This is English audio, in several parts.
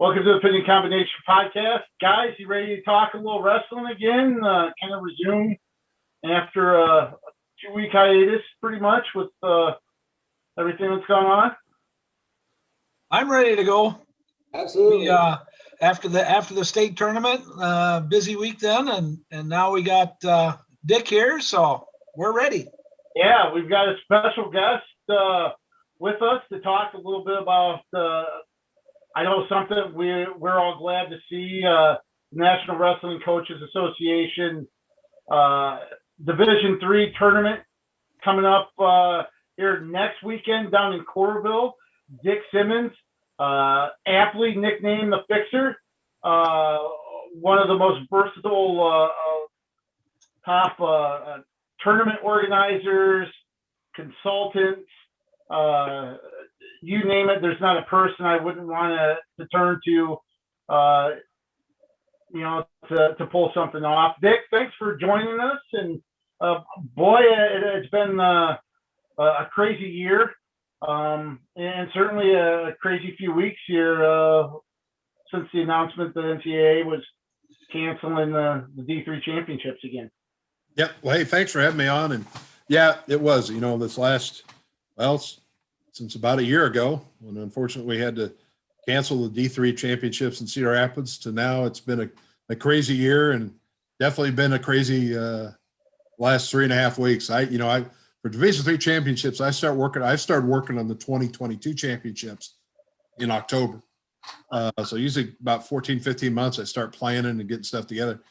Welcome to the Opinion Combination Podcast. Guys, you ready to talk a little wrestling again? Kind of resume after a 2-week hiatus, pretty much, with everything that's going on? I'm ready to go. Absolutely. After the state tournament, busy week then, and now we got Dick here, so we're ready. Yeah, we've got a special guest with us to talk a little bit about I know something we're all glad to see, the National Wrestling Coaches Association Division III tournament coming up here next weekend down in Coralville. Dick Simmons, aptly nicknamed the Fixer, one of the most versatile top tournament organizers, consultants, you name it. There's not a person I wouldn't want to turn to, to pull something off. Dick, thanks for joining us. And boy, it's been a crazy year, and certainly a crazy few weeks here since the announcement that NCAA was canceling the D3 championships again. Yep. Well, hey, thanks for having me on. And yeah, it was, this last, since about a year ago, when unfortunately we had to cancel the D3 championships in Cedar Rapids, to now it's been a crazy year, and definitely been a crazy last 3.5 weeks. For Division III championships, I started working on the 2022 championships in October. So usually about 14, 15 months, I start planning and getting stuff together.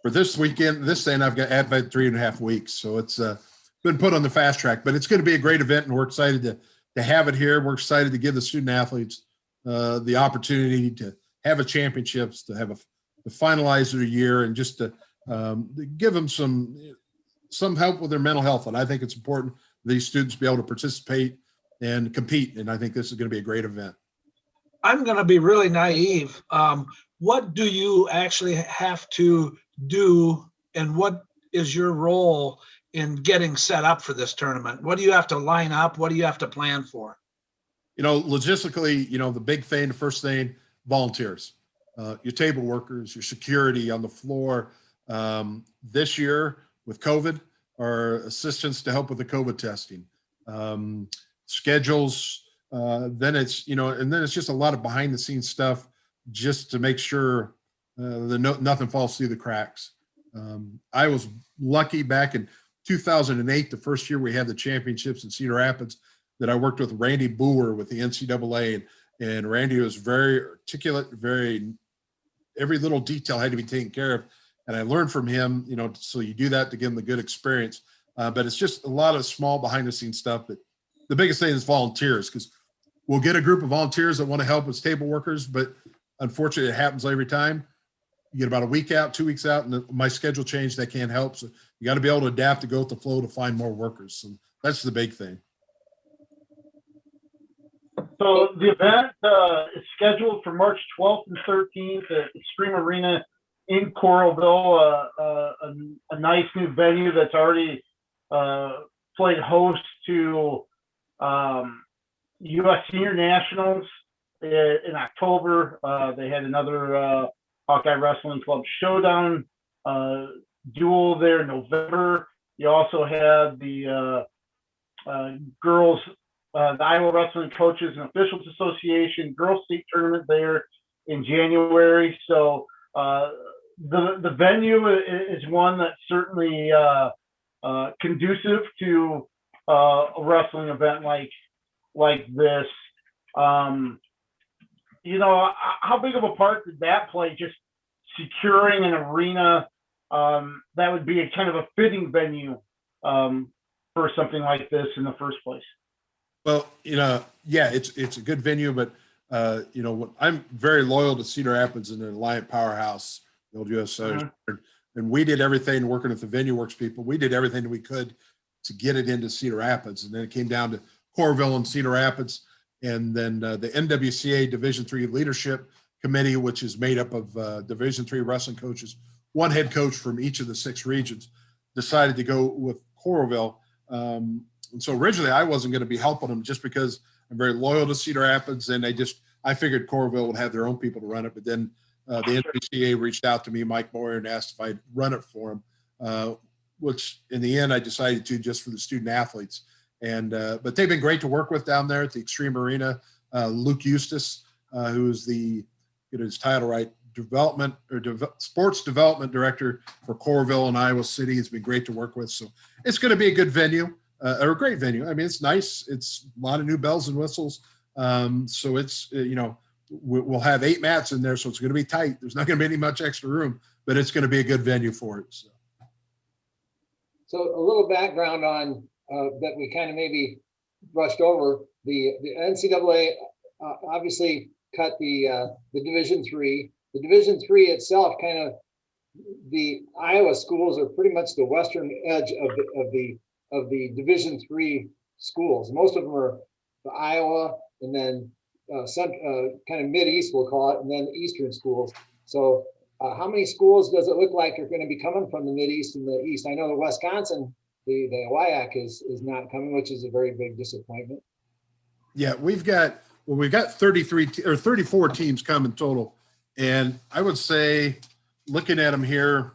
For this weekend, I've had 3.5 weeks. So it's been put on the fast track, but it's going to be a great event, and we're excited to have it here. We're excited to give the student athletes the opportunity to have a championships, to finalize their year, and just to give them some help with their mental health. And I think it's important for these students to be able to participate and compete. And I think this is going to be a great event. I'm going to be really naive. What do you actually have to do, and what is your role in getting set up for this tournament? What do you have to line up? What do you have to plan for? Logistically, the first thing, volunteers, your table workers, your security on the floor. This year with COVID, our assistants to help with the COVID testing, schedules. Then it's, and then it's just a lot of behind the scenes stuff just to make sure nothing falls through the cracks. I was lucky back in 2008, the first year we had the championships in Cedar Rapids, that I worked with Randy Boer with the NCAA, and Randy was very articulate, every little detail had to be taken care of. And I learned from him, so you do that to give them a good experience. But it's just a lot of small behind the scenes stuff. But the biggest thing is volunteers, because we'll get a group of volunteers that want to help as table workers, but unfortunately it happens every time. You get about a week out, 2 weeks out, and my schedule changed. I can't help. So you got to be able to adapt to go with the flow to find more workers. So that's the big thing. So the event is scheduled for March 12th and 13th at Xtream Arena in Coralville, a nice new venue that's already played host to U.S. Senior Nationals in October. They had another Hawkeye Wrestling Club Showdown duel there in November. You also had the girls, the Iowa Wrestling Coaches and Officials Association Girls State Tournament there in January. So the venue is one that's certainly conducive to a wrestling event like this. How big of a part did that play, just securing an arena that would be a kind of a fitting venue for something like this in the first place? Well, it's a good venue, but I'm very loyal to Cedar Rapids and the Alliant Powerhouse, the old USO, and we did everything working with the Venue Works people. We did everything we could to get it into Cedar Rapids, and then it came down to Coralville and Cedar Rapids, and then the NWCA Division III Leadership Committee, which is made up of Division III wrestling coaches, one head coach from each of the 6 regions, decided to go with Coralville. And so originally I wasn't going to be helping them just because I'm very loyal to Cedar Rapids, and I figured Coralville would have their own people to run it, but then the NCAA reached out to me, Mike Moyer, and asked if I'd run it for him, which in the end I decided to, just for the student athletes. And but they've been great to work with down there at the Xtream Arena. Luke Eustace, who is the, get his title right, sports development director for Coralville and Iowa City, has been great to work with. So it's going to be a good venue, or a great venue. I mean, it's nice. It's a lot of new bells and whistles. So it's, we'll have 8 mats in there, so it's going to be tight. There's not going to be any much extra room, but it's going to be a good venue for it. So a little background on that we kind of maybe brushed over. The NCAA obviously cut the Division III. The Division III itself, kind of, the Iowa schools are pretty much the western edge of the Division III schools. Most of them are the Iowa, and then kind of mid-east, we'll call it, and then eastern schools. So how many schools does it look like are going to be coming from the mid-east and the east? I know the Wisconsin, the Wyatt is not coming, which is a very big disappointment. Yeah, we've got 33 or 34 teams coming total. And I would say, looking at them here,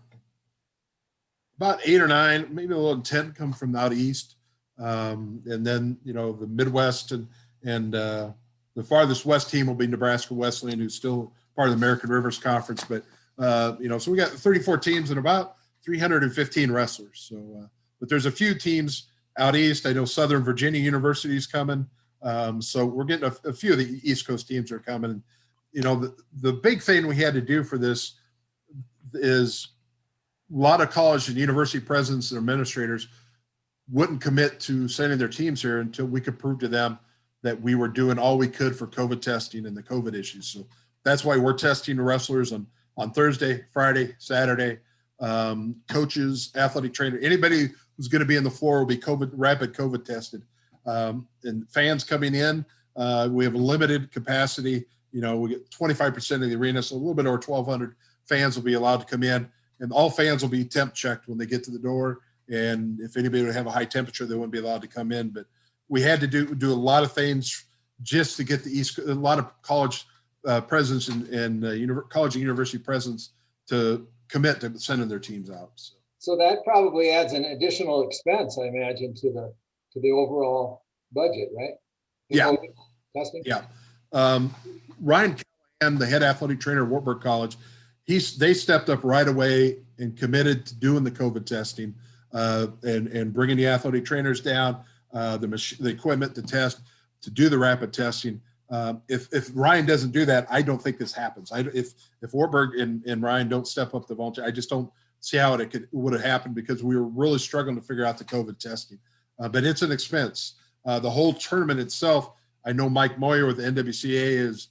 about 8 or 9, maybe a little 10 come from out east. And then, the Midwest and the farthest west team will be Nebraska Wesleyan, who's still part of the American Rivers Conference. But, so we got 34 teams and about 315 wrestlers. So, but there's a few teams out east. I know Southern Virginia University is coming. So we're getting a few of the East Coast teams are coming. The big thing we had to do for this is a lot of college and university presidents and administrators wouldn't commit to sending their teams here until we could prove to them that we were doing all we could for COVID testing and the COVID issues. So that's why we're testing the wrestlers on Thursday, Friday, Saturday. Coaches, athletic trainer, anybody who's going to be in the floor will be rapid COVID tested. And fans coming in, we have a limited capacity. We get 25% of the arena, so a little bit over 1,200 fans will be allowed to come in, and all fans will be temp checked when they get to the door. And if anybody would have a high temperature, they wouldn't be allowed to come in. But we had to do a lot of things just to get a lot of college presidents and college and university presidents to commit to sending their teams out. So that probably adds an additional expense, I imagine, to the overall budget, right? Yeah. Testing? Yeah. Ryan Callahan, the head athletic trainer at Wartburg College, they stepped up right away and committed to doing the COVID testing and bringing the athletic trainers down, the equipment to test, to do the rapid testing. If Ryan doesn't do that, I don't think this happens. If Wartburg and Ryan don't step up the volunteer, I just don't see how it would have happened, because we were really struggling to figure out the COVID testing. But it's an expense. The whole tournament itself, I know Mike Moyer with the NWCA has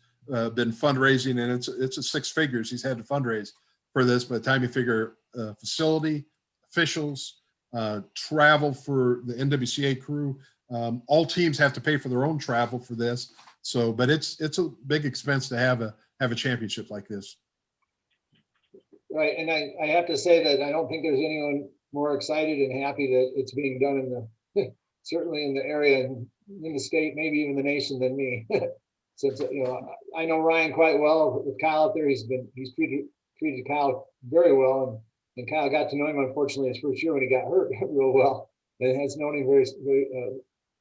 been fundraising, and it's a 6 figures he's had to fundraise for this. By the time you figure facility, officials, travel for the NWCA crew, all teams have to pay for their own travel for this. So, but it's a big expense to have a championship like this. Right, and I have to say that I don't think there's anyone more excited and happy that it's being done in the certainly in the area and in the state, maybe even the nation, than me. Since I know Ryan quite well with Kyle up there. He's treated Kyle very well, and Kyle got to know him, unfortunately, his first year when he got hurt real well, and has known him very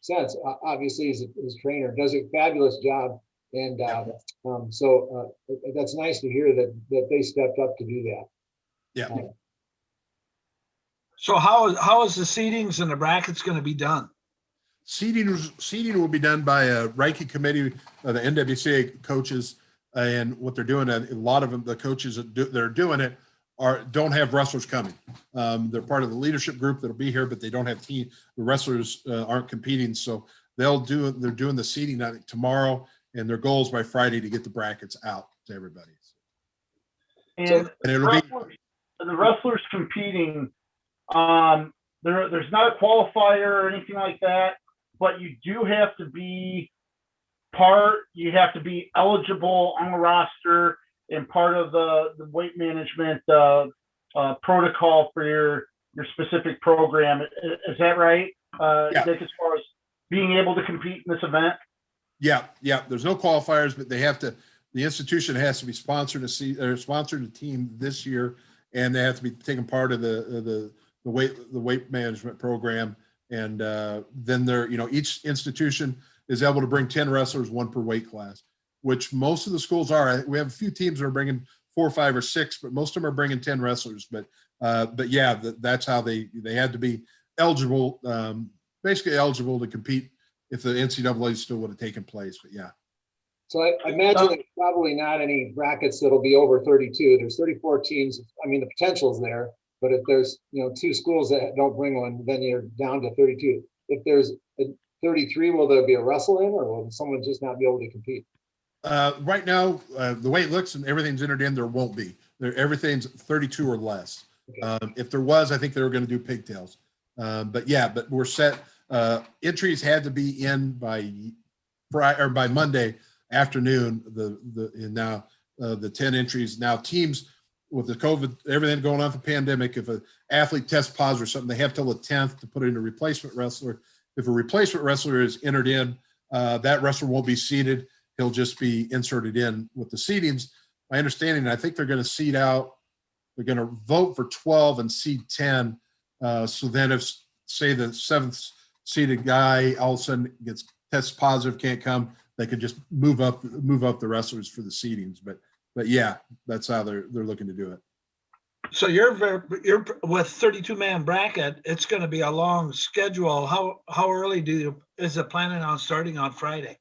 since. Obviously, he's his trainer, does a fabulous job, and so that's nice to hear that they stepped up to do that. Yeah. So how is the seedings and the brackets going to be done? Seeding will be done by a ranking committee of the NWCA coaches, and what they're doing, a lot of them, the coaches that are doing it, don't have wrestlers coming. They're part of the leadership group that'll be here, but they don't have team. The wrestlers aren't competing, so they're doing the seeding, I think, tomorrow, and their goal is by Friday to get the brackets out to everybody. And the wrestlers competing, there's not a qualifier or anything like that, but you do have to be you have to be eligible on the roster and part of the weight management protocol for your specific program. Is that right? Yeah. Dick, as far as being able to compete in this event? Yeah. There's no qualifiers, but they have to. The institution has to be sponsored sponsored a team this year, and they have to be taking part of the weight management program. And then each institution is able to bring 10 wrestlers, one per weight class, which most of the schools are. We have a few teams that are bringing 4, 5, or 6, but most of them are bringing 10 wrestlers. But yeah, that's how they had to be eligible, basically eligible to compete if the NCAA still would have taken place. But yeah. So I imagine there's probably not any brackets that'll be over 32. There's 34 teams. I mean, the potential's there, but if there's, 2 schools that don't bring one, then you're down to 32. If there's a 33, will there be a wrestle in, or will someone just not be able to compete? Right now, the way it looks and everything's entered in, there won't be. Everything's 32 or less. Okay. If there was, I think they were going to do pigtails. But we're set. Entries had to be in by Friday or by Monday afternoon. The 10 entries. Now teams with the COVID, everything going on with the pandemic, if an athlete tests positive or something, they have till the 10th to put in a replacement wrestler. If a replacement wrestler is entered in, that wrestler won't be seated. He'll just be inserted in with the seedings. My understanding, I think they're going to seed out. They're going to vote for 12 and seed 10. So then if, say, the 7th seeded guy all of a sudden gets tests positive, can't come, they could just move up the wrestlers for the seedings. But yeah, that's how they're looking to do it. So you're with 32-man bracket. It's going to be a long schedule. How early is it planning on starting on Friday?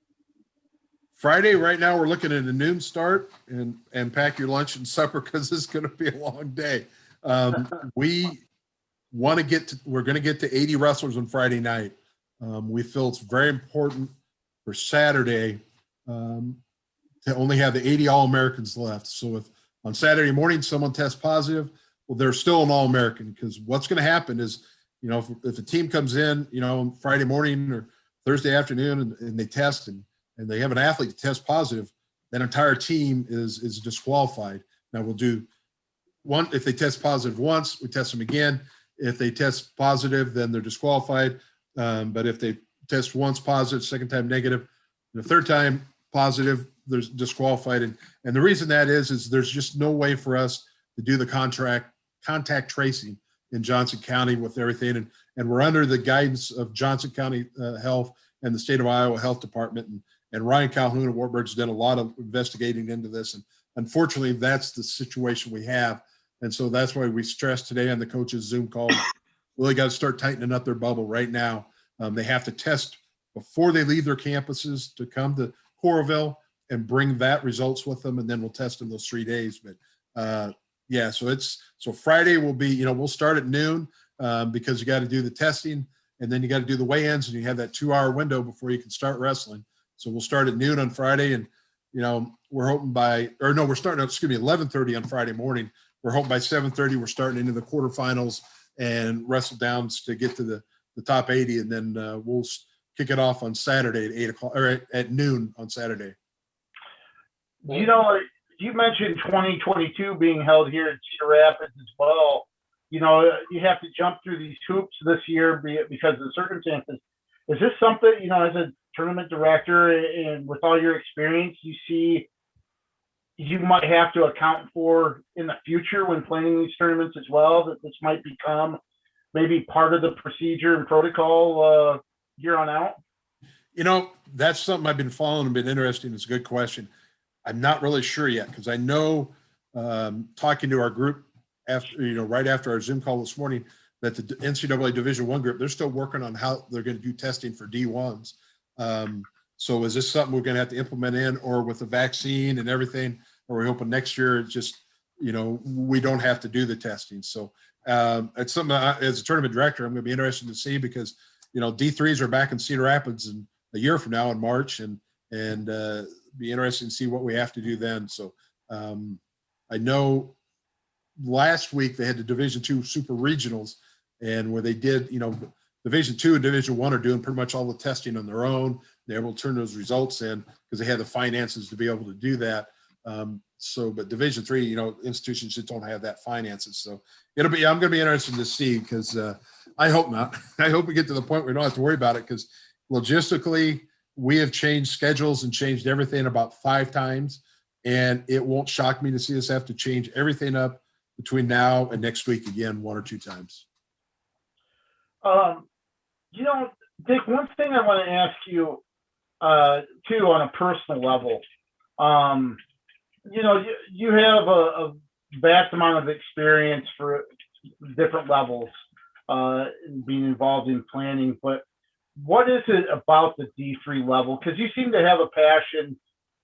Friday, right now, we're looking at a noon start, and pack your lunch and supper because it's going to be a long day. We want to we're going to get to 80 wrestlers on Friday night. We feel it's very important for Saturday to only have the 80 All-Americans left. So if on Saturday morning someone tests positive, well, they're still an All-American, because what's going to happen is, if a team comes in, on Friday morning or Thursday afternoon and they test and they have an athlete test positive, that entire team is disqualified. Now we'll do one. If they test positive once, we test them again. If they test positive, then they're disqualified. But if they test once positive, second time negative, and the third time positive, they're disqualified. And the reason that is there's just no way for us to do the contact tracing in Johnson County with everything. And we're under the guidance of Johnson County Health and the state of Iowa Health Department. And Ryan Calhoun at Wartburg's done a lot of investigating into this. And unfortunately, that's the situation we have. And so that's why we stressed today on the coaches' Zoom call, really got to start tightening up their bubble right now. They have to test before they leave their campuses to come to Coralville and bring that results with them. And then we'll test them those 3 days. But yeah, so Friday will be, we'll start at noon because you got to do the testing, and then you got to do the weigh-ins, and you have that 2-hour window before you can start wrestling. So we'll start at noon on Friday, and we're hoping we're starting at 11:30 on Friday morning. We're hoping by 7:30 we're starting into the quarterfinals and wrestle downs to get to the top 80, and then we'll kick it off on Saturday at 8 o'clock or at noon on Saturday. You mentioned 2022 being held here in Cedar Rapids as well. You have to jump through these hoops this year because of the circumstances. Is this something, as a tournament director and with all your experience, you see you might have to account for in the future when planning these tournaments as well, that this might become maybe part of the procedure and protocol here on out? That's something I've been following and been interested in. It's a good question. I'm not really sure yet, because I know talking to our group after, right after our Zoom call this morning, that the NCAA Division I group, they're still working on how they're going to do testing for D1s. So is this something we're going to have to implement in, or with the vaccine and everything, or we hoping next year it's just, we don't have to do the testing. So it's something as a tournament director, I'm going to be interested to see, because, D3s are back in Cedar Rapids in a year from now in March, and be interesting to see what we have to do then. So I know last week they had the Division II Super Regionals, and where they did, Division II and Division I are doing pretty much all the testing on their own. They're able to turn those results in because they had the finances to be able to do that. But Division III, institutions just don't have that finances. So I'm going to be interested to see, because I hope not. I hope we get to the point where we don't have to worry about it, because logistically, we have changed schedules and changed everything about 5 times, and it won't shock me to see us have to change everything up between now and next week again, 1 or 2 times. You know, Dick, one thing I want to ask you, too, on a personal level. You know, you have a vast amount of experience for different levels, being involved in planning, but what is it about the D3 level? Because you seem to have a passion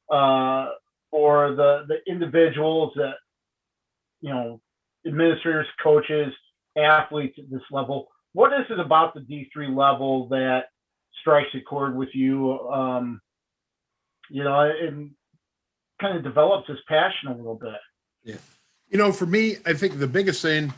for the individuals that, you know, administrators, coaches, athletes at this level. What is it about the D3 level that strikes a chord with you, you know, and kind of develops this passion a little bit? Yeah. You know, for me, I think the biggest thing,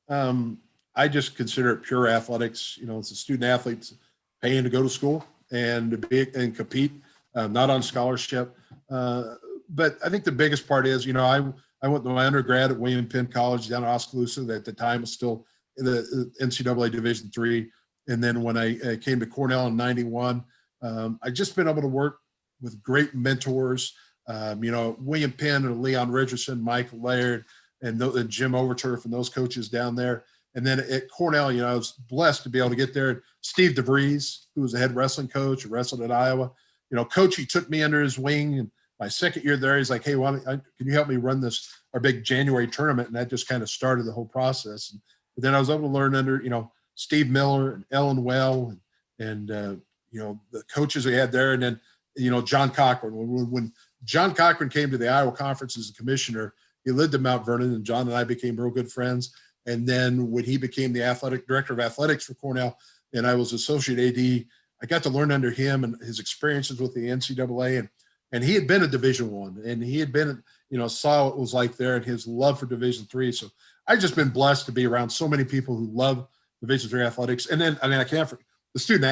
I just consider it pure athletics. You know, it's the student athletes paying to go to school and to be and compete, not on scholarship. But I think the biggest part is, you know, I went to my undergrad at William Penn College down in Oskaloosa, that at the time was still in the NCAA Division III. And then when I came to Cornell in '91, I just been able to work with great mentors. You know, William Penn and Leon Richardson, Mike Laird, and Jim Overturf and those coaches down there. And then at Cornell, you know, I was blessed to be able to get there. Steve DeVries, who was the head wrestling coach, who wrestled at Iowa. You know, Coach, he took me under his wing. And my second year there, he's like, hey, can you help me run our big January tournament? And that just kind of started the whole process. And then I was able to learn under, you know, Steve Miller and Ellen Well and you know, the coaches we had there. And then, you know, John Cochran. When John Cochran came to the Iowa Conference as a commissioner, he lived in Mount Vernon, and John and I became real good friends. And then when he became the athletic director of athletics for Cornell, and I was associate AD, I got to learn under him and his experiences with the NCAA. And he had been a Division I, and he had been, you know, saw what it was like there and his love for Division III. So I've just been blessed to be around so many people who love Division III athletics. And then, I mean, I can't forget the student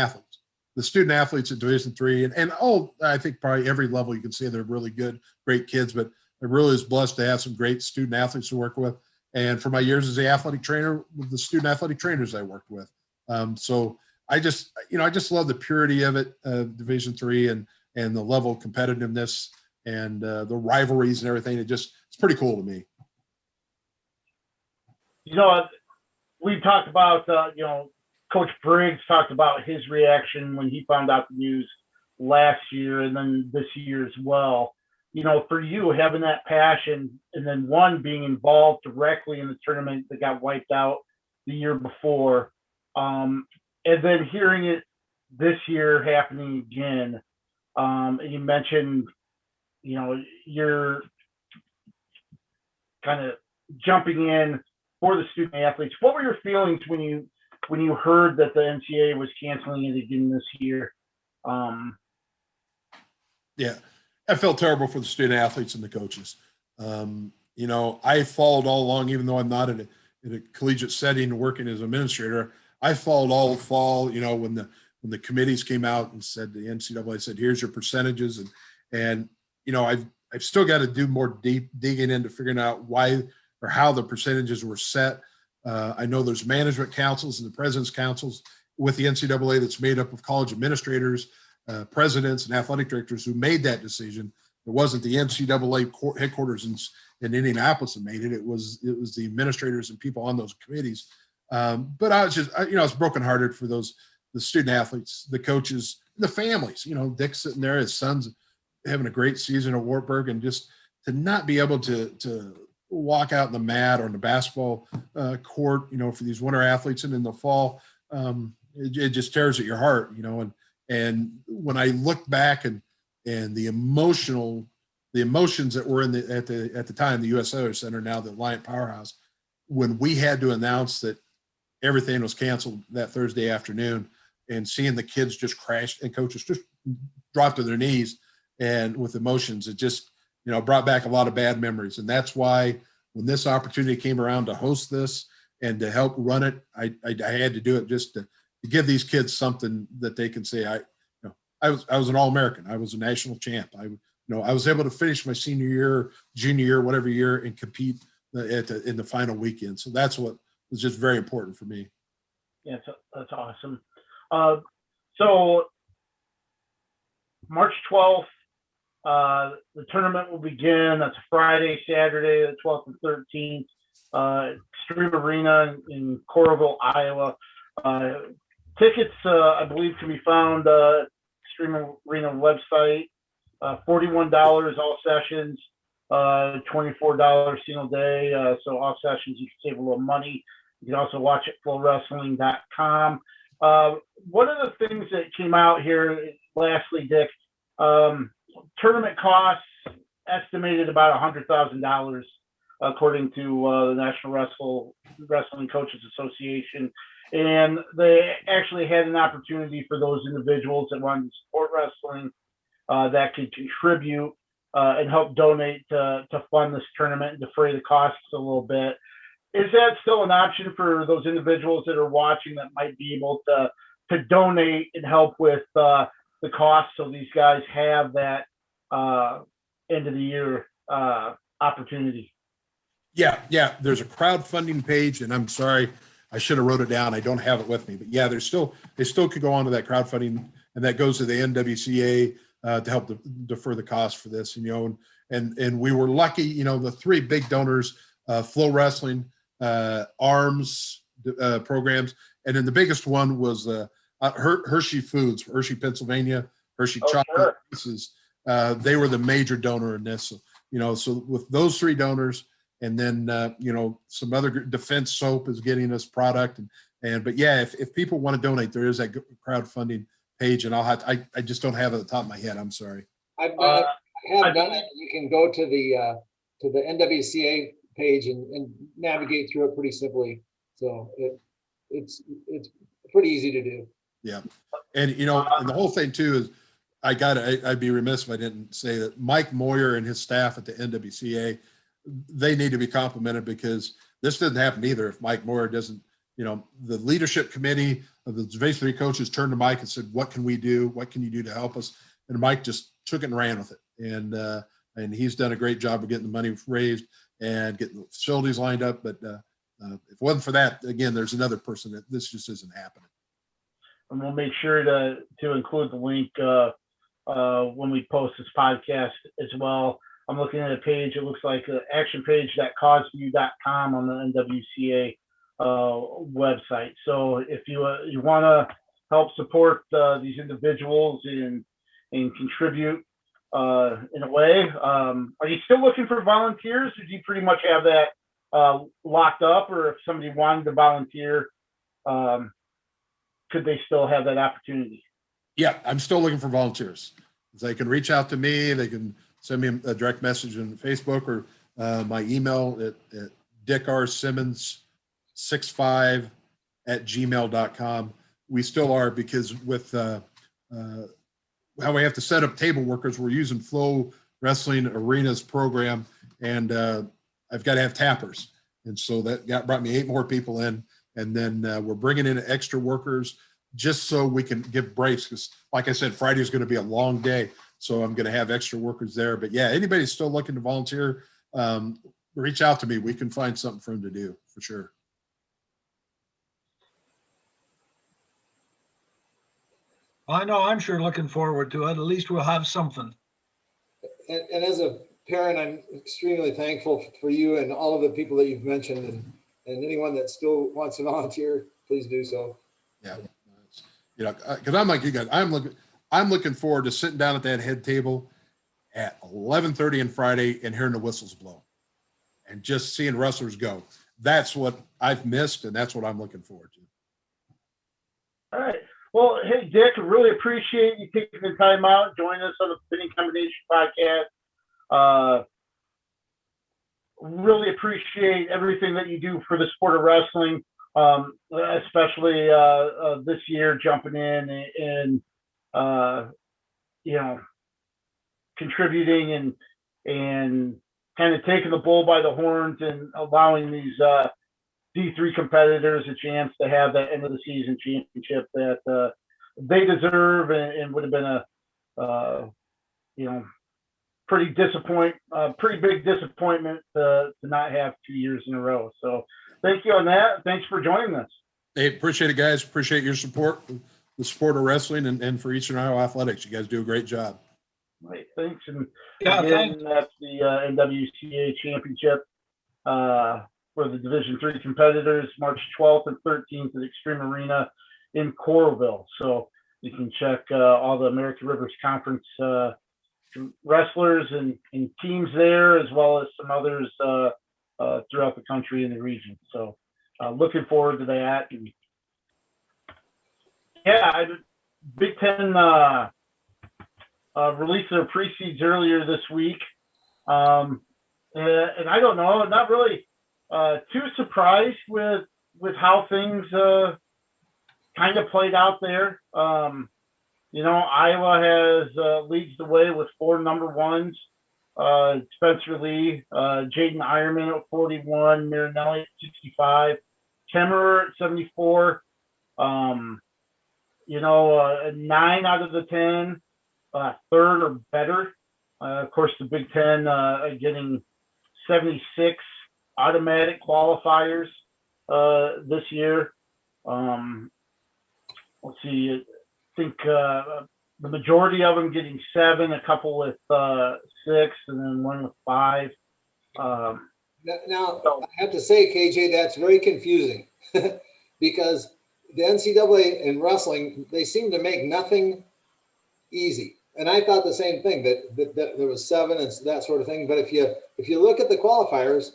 athletes at Division III, and I think probably every level you can see they're really good, great kids, but I really was blessed to have some great student athletes to work with. And for my years as the athletic trainer, with the student athletic trainers I worked with. So I just love the purity of it, Division III, and the level of competitiveness and the rivalries and everything. It's pretty cool to me. You know, we talked about, you know, Coach Briggs talked about his reaction when he found out the news last year and then this year as well. You know, for you, having that passion and then being involved directly in the tournament that got wiped out the year before, and then hearing it this year happening again. You mentioned, you know, you're kind of jumping in for the student athletes. What were your feelings when you heard that the NCAA was canceling it again this year? Yeah, I felt terrible for the student athletes and the coaches. You know, I followed all along, even though I'm not in a collegiate setting working as an administrator. I followed all fall, you know, when the committees came out and said, the NCAA said, here's your percentages. And you know, I've still got to do more deep digging into figuring out why or how the percentages were set. I know there's management councils and the president's councils with the NCAA that's made up of college administrators, presidents, and athletic directors who made that decision. It wasn't the NCAA headquarters in Indianapolis that made it. It was the administrators and people on those committees. But I was brokenhearted for the student athletes, the coaches, the families. You know, Dick sitting there, his son's having a great season at Wartburg, and just to not be able to walk out in the mat or in the basketball court, you know, for these winter athletes, and in the fall, it just tears at your heart, you know. And when I look back and the emotions that were at the time, the USA Center, now the Alliant Powerhouse, when we had to announce that everything was canceled that Thursday afternoon, and seeing the kids just crash and coaches just drop to their knees and with emotions, it just, you know, brought back a lot of bad memories. And that's why when this opportunity came around to host this and to help run it, I had to do it just to give these kids something that they can say, I was an All-American. I was a national champ. I was able to finish my senior year, junior year, whatever year, and compete in the final weekend. So that's what was just very important for me. Yeah, that's awesome. So March 12th, the tournament will begin. That's Friday, Saturday, the 12th and 13th. Xtream Arena in Coralville, Iowa. Tickets, I believe, can be found Xtream Arena website. $41 all sessions, $24 single day. So all sessions, you can save a little money. You can also watch at flowwrestling.com. One of the things that came out here, lastly, Dick, tournament costs estimated about $100,000, according to the National Wrestling Coaches Association. And they actually had an opportunity for those individuals that wanted to support wrestling that could contribute and help donate to fund this tournament and defray the costs a little bit. Is that still an option for those individuals that are watching that might be able to donate and help with the costs, so these guys have that end of the year opportunity? Yeah. There's a crowdfunding page, and I'm sorry, I should have wrote it down. I don't have it with me, but yeah, they still could go onto that crowdfunding, and that goes to the NWCA to help defer the cost for this. And we were lucky. The three big donors, Flow Wrestling, Arms programs, and then the biggest one was Hershey Foods, Hershey, Pennsylvania, Hershey Chocolate Pieces. They were the major donor in this. So with those three donors. And then, some other Defense Soap is getting us product. But yeah, if people want to donate, there is that crowdfunding page, and I just don't have it at the top of my head. I'm sorry. I have done it. You can go to the NWCA page and navigate through it pretty simply. So it's pretty easy to do. Yeah. And, and the whole thing too is I'd be remiss if I didn't say that Mike Moyer and his staff at the NWCA, they need to be complimented, because this doesn't happen either if Mike Moore doesn't, the leadership committee of the Division 3 coaches turned to Mike and said, what can we do? What can you do to help us? And Mike just took it and ran with it. And he's done a great job of getting the money raised and getting the facilities lined up. But if it wasn't for that, again, there's another person that this just isn't happening. And we'll make sure to include the link when we post this podcast as well. I'm looking at a page. It looks like an action page, thatcauseview.com on the NWCA website. So if you want to help support these individuals and contribute in a way, are you still looking for volunteers? Or do you pretty much have that locked up? Or if somebody wanted to volunteer, could they still have that opportunity? Yeah, I'm still looking for volunteers. They can reach out to me. They can send me a direct message on Facebook or my email at dickrsimmons65@gmail.com. We still are, because with how we have to set up table workers, we're using Flow Wrestling Arena's program, and I've got to have tappers. And so that brought me 8 more people in. And then we're bringing in extra workers just so we can give breaks, because like I said, Friday is going to be a long day. So I'm going to have extra workers there. But yeah, anybody's still looking to volunteer, reach out to me. We can find something for them to do for sure. I know, I'm sure looking forward to it. At least we'll have something. And as a parent, I'm extremely thankful for you and all of the people that you've mentioned, and anyone that still wants to volunteer, please do so. Yeah. Because I'm like you guys, I'm looking forward to sitting down at that head table at 11:30 on Friday and hearing the whistles blow and just seeing wrestlers go. That's what I've missed, and that's what I'm looking forward to. All right. Well, hey, Dick, I really appreciate you taking the time out, joining us on the Spinning Combination podcast. Really appreciate everything that you do for the sport of wrestling, especially this year, jumping in and contributing and kind of taking the bull by the horns and allowing these D3 competitors a chance to have that end of the season championship that they deserve, and would have been a pretty big disappointment to not have 2 years in a row. So thank you on that. Thanks for joining us. Hey, appreciate it, guys. Appreciate your support. the sport of wrestling and for Eastern Iowa athletics. You guys do a great job. Right, thanks. And Yeah, again, thanks. that's the NWCA championship for the Division III competitors, March 12th and 13th at Xtream Arena in Coralville. So you can check all the American Rivers Conference wrestlers and teams there, as well as some others throughout the country and the region. So looking forward to that. And yeah, Big Ten released their pre-seeds earlier this week. And I don't know, I'm not really too surprised with how things kind of played out there. You know, Iowa has leads the way with 4 number ones. Spencer Lee, Jaden Ironman at 41, Marinelli at 65, Kemmerer at 74. You know, 9 out of the 10, third or better. Of course, the Big Ten getting 76 automatic qualifiers this year. Let's see, I think the majority of them getting 7, a couple with 6, and then 1 with 5. Now, I have to say, KJ, that's very confusing because the NCAA in wrestling, they seem to make nothing easy. And I thought the same thing, that there was 7 and that sort of thing. But if you look at the qualifiers,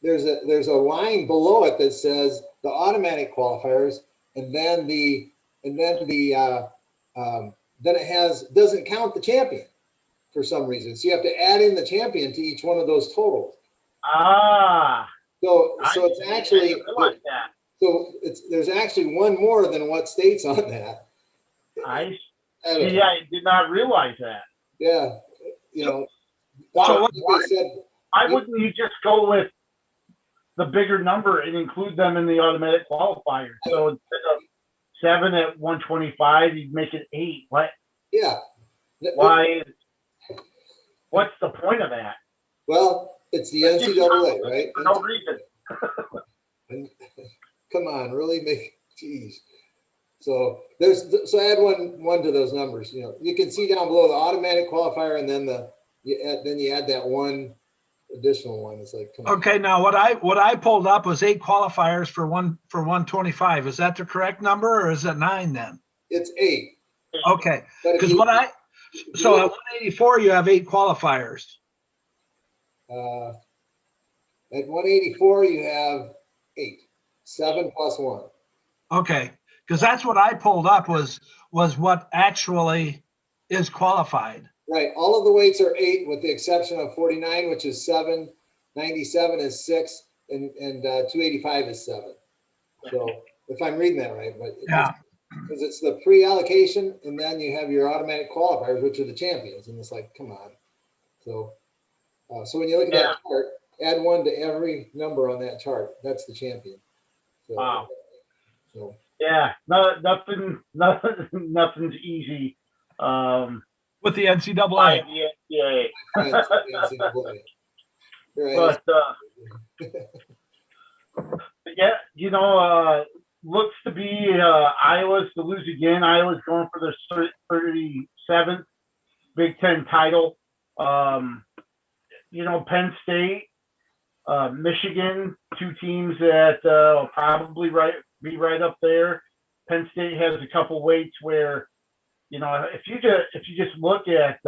there's a line below it that says the automatic qualifiers, and then it doesn't count the champion for some reason. So you have to add in the champion to each one of those totals. So it's actually there's actually one more than what states on that. I did not realize that. Yeah, you know. Wow. Like Why wouldn't you just go with the bigger number and include them in the automatic qualifier? So instead of 7 at 125, you'd make it 8. What? Yeah. Why? What's the point of that? Well, it's the NCAA, right? For no reason. Come on, really? Geez. So add one to those numbers. You know, you can see down below the automatic qualifier, and then you add that one additional one. It's like, come on. Okay, now what I pulled up was 8 qualifiers for 125. Is that the correct number, or is it 9 then? It's 8. Okay, because so at 184 you have 8 qualifiers. At 184 you have 8, 7 plus 1. Okay, because that's what I pulled up was what actually is qualified. Right. All of the weights are 8 with the exception of 49, which is 7, 97 is 6, and 285 is 7. So if I'm reading that right, but because it's the pre-allocation, and then you have your automatic qualifiers, which are the champions, and it's like, come on. So when you look at that chart, add 1 to every number on that chart. That's the champion. So, wow. So yeah, nothing's easy. With the NCAA. Yeah. Right. But yeah, you know, looks to be Iowa's to lose again. Iowa's going for their 37th Big Ten title. You know, Penn State, Michigan, 2 teams that will probably be right up there. Penn State has a couple weights where, you know, if you just look at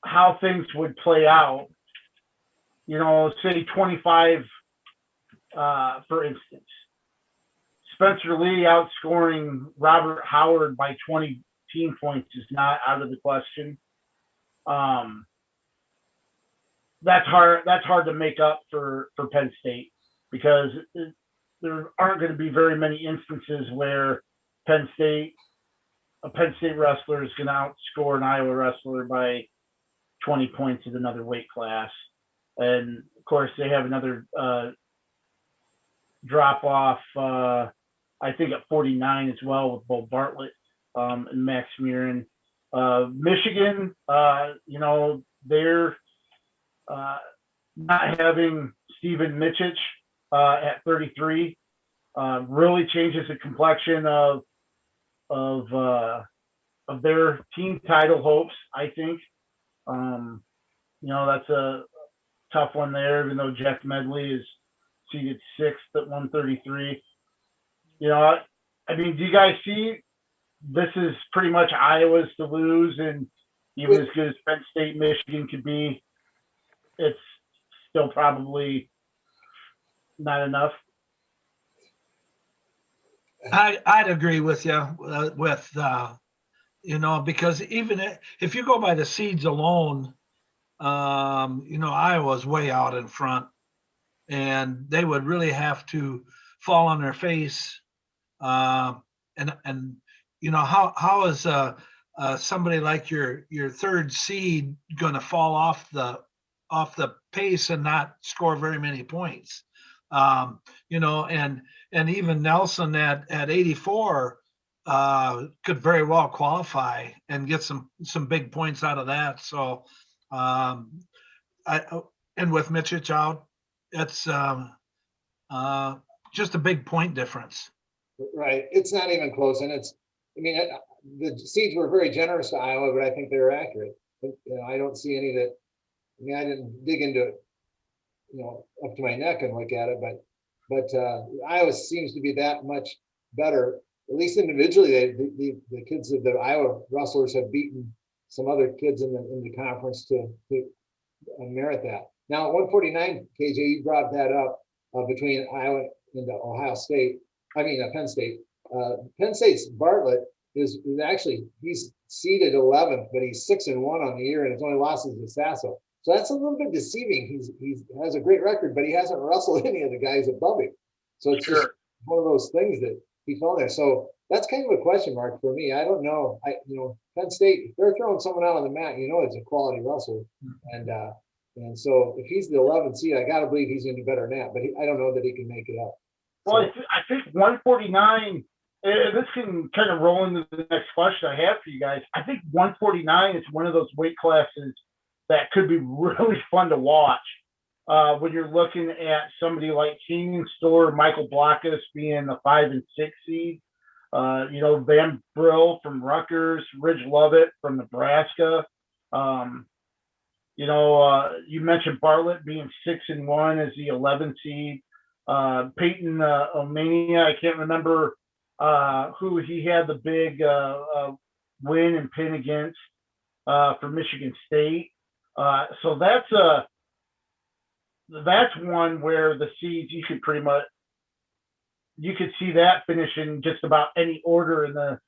how things would play out, you know, say 25, for instance, Spencer Lee outscoring Robert Howard by 20 team points is not out of the question. That's hard to make up for Penn State, because there aren't going to be very many instances where a Penn State wrestler is going to outscore an Iowa wrestler by 20 points in another weight class. And of course they have another drop off, I think at 49 as well, with Bo Bartlett and Max Murin. Michigan, you know, they're not having Stephen Michich at 33. really changes the complexion of their team title hopes, I think. That's a tough one there, even though Jeff Medley is seated 6th at 133. I mean, do you guys see this is pretty much Iowa's to lose, and even as good as Penn State, Michigan could be, it's still probably not enough? I'd agree with you because even if you go by the seeds alone, Iowa's way out in front, and they would really have to fall on their face. How is somebody like your third seed going to fall off the pace and not score very many points? And even Nelson at 84 could very well qualify and get some big points out of that. So, and with Mitchich out, it's just a big point difference. Right. It's not even close. And the seeds were very generous to Iowa, but I think they were accurate. I don't see any that, I didn't dig into it, up to my neck and look at it, but Iowa seems to be that much better, at least individually. The kids of the Iowa wrestlers have beaten some other kids in the conference to merit that. Now, 149, KJ, you brought that up between Iowa and Ohio State. Penn State. Penn State's Bartlett is actually, he's seeded 11th, but he's 6-1 on the year, and his only losses to Sasso. So that's a little bit deceiving. He has a great record, but he hasn't wrestled any of the guys above him. So it's just one of those things that he fell there. So that's kind of a question mark for me. I don't know. Penn State, if they're throwing someone out on the mat, it's a quality wrestler. And so if he's the 11th seed, I got to believe he's going to do better than that. But I don't know that he can make it up. Well, I think 149, this can kind of roll into the next question I have for you guys. I think 149 is one of those weight classes that could be really fun to watch when you're looking at somebody like King Store, Michael Blockus being the 5 and 6 seed. Van Brill from Rutgers, Ridge Lovett from Nebraska. You mentioned Bartlett being 6-1 as the 11th seed. Peyton Omania, I can't remember who he had the big win and pin against for Michigan State. So that's one where the seeds you could see that finishing just about any order in the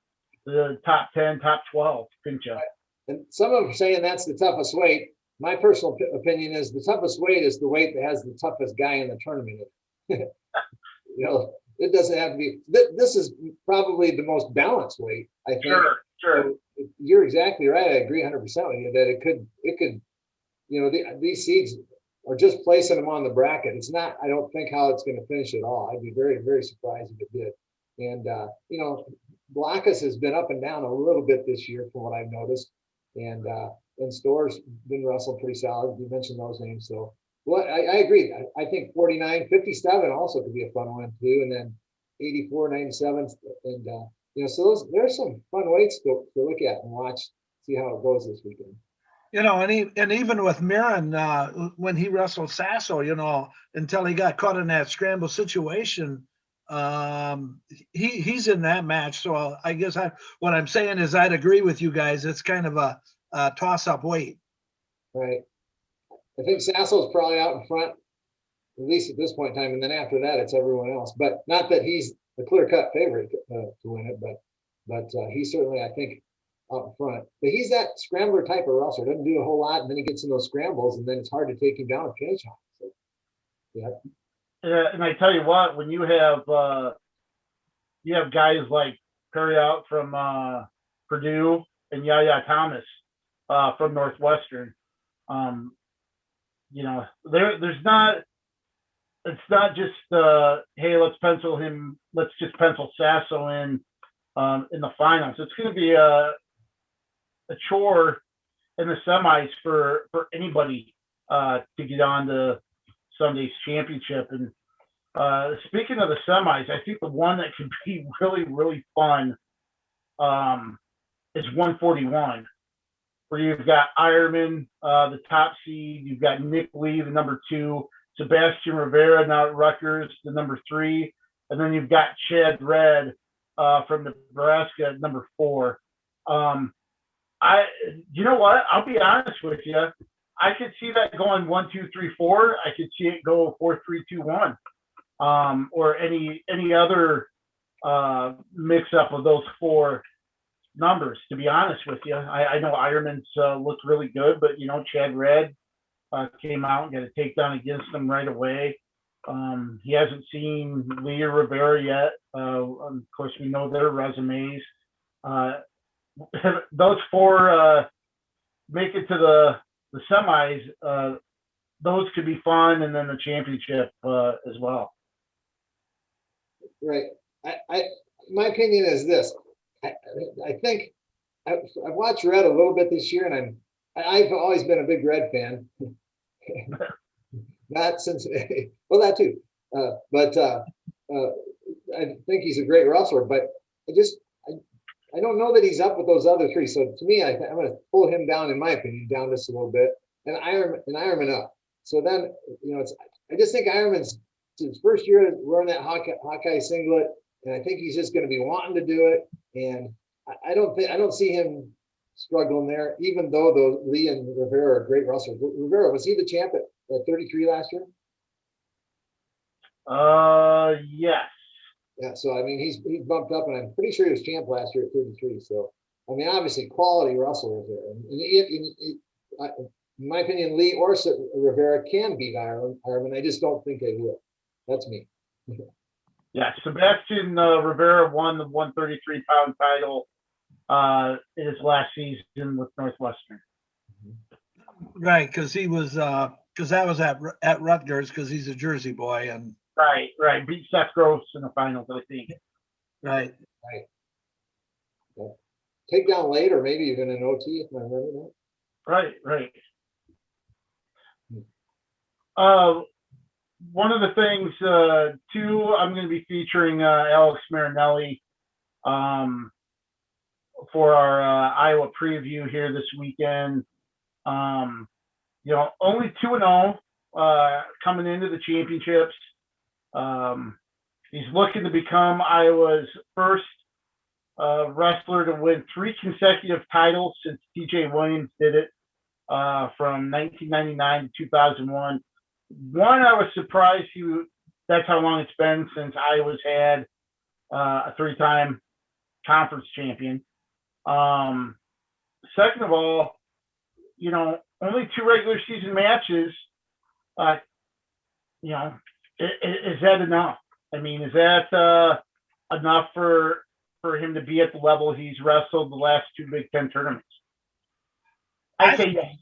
top 10, top 12, couldn't you? And some of them are saying that's the toughest weight. My personal opinion is the toughest weight is the weight that has the toughest guy in the tournament. It doesn't have to be. This is probably the most balanced weight, I think. Sure. So you're exactly right. I agree 100% with you that it could. These seeds are just placing them on the bracket. It's not. I don't think how it's going to finish at all. I'd be very, very surprised if it did. And Blackus has been up and down a little bit this year, from what I've noticed. And Store's been wrestling pretty solid. You mentioned those names, so. Well, I agree. I think 49, 57 also could be a fun one too, and then 84, 97, and so there's some fun weights to look at and watch, see how it goes this weekend. And even with Mirren, when he wrestled Sasso, until he got caught in that scramble situation, he's in that match. So I guess what I'm saying is I'd agree with you guys. It's kind of a toss-up weight. Right. I think Sasso's probably out in front, at least at this point in time, and then after that, it's everyone else. But not that he's the clear-cut favorite to win it, but he's certainly, I think, out in front. But he's that scrambler type of wrestler. Doesn't do a whole lot, and then he gets in those scrambles, and then it's hard to take him down and finish on. So, yeah. And I tell you what, when you have guys like Perry out from Purdue and Yaya Thomas from Northwestern. There's not. It's not just hey, let's just pencil Sasso in the finals. It's going to be a chore in the semis for anybody to get on to Sunday's championship. And Speaking of the semis, I think the one that can be really, really fun is 141, where you've got Ironman, the top seed. You've got Nick Lee, the number 2, Sebastian Rivera, now at Rutgers, the number 3, and then you've got Chad Red from Nebraska, number 4. You know what? I'll be honest with you. I could see that going 1, 2, 3, 4. I could see it go 4, 3, 2, 1, or any other mix up of those 4 numbers. To be honest with you, I know Ironman's looked really good, but Chad Red came out and got a takedown against them right away. He hasn't seen Lee or Rivera yet. Of course, we know their resumes. Those 4 make it to the semis. Those could be fun, and then the championship as well. Right. My opinion is this. I think I've watched Red a little bit this year, and I've always been a big Red fan. Not since, well, that too. But I think he's a great wrestler, but I don't know that he's up with those other 3. So to me, I'm going to pull him down, in my opinion, down just a little bit, and Ironman up. So then, I just think Ironman's his first year wearing that Hawkeye singlet, and I think he's just going to be wanting to do it. And I don't see him struggling there, even though Lee and Rivera are great wrestlers. Rivera, was he the champ at 33 last year? Yes. Yeah, so I mean, he's bumped up, and I'm pretty sure he was champ last year at 33. So I mean, obviously, quality wrestlers there. And in my opinion, Lee or Rivera can beat Ironman. I just don't think they will. That's me. Yeah, Sebastian Rivera won the 133-pound title in his last season with Northwestern. Right, because he was because that was at Rutgers, because he's a Jersey boy, and right. Beat Seth Gross in the finals, I think. right. Yeah. Takedown late, or maybe even an OT, if I remember that. Right. One of the things, too, I'm going to be featuring Alex Marinelli for our Iowa preview here this weekend. Only 2-0 coming into the championships. He's looking to become Iowa's first wrestler to win 3 consecutive titles since TJ Williams did it from 1999 to 2001. One, I was surprised that's how long it's been since Iowa's had a 3-time conference champion. Second of all, only 2 regular season matches. Is that enough? I mean, is that enough for him to be at the level he's wrestled the last 2 Big Ten tournaments? I say yes.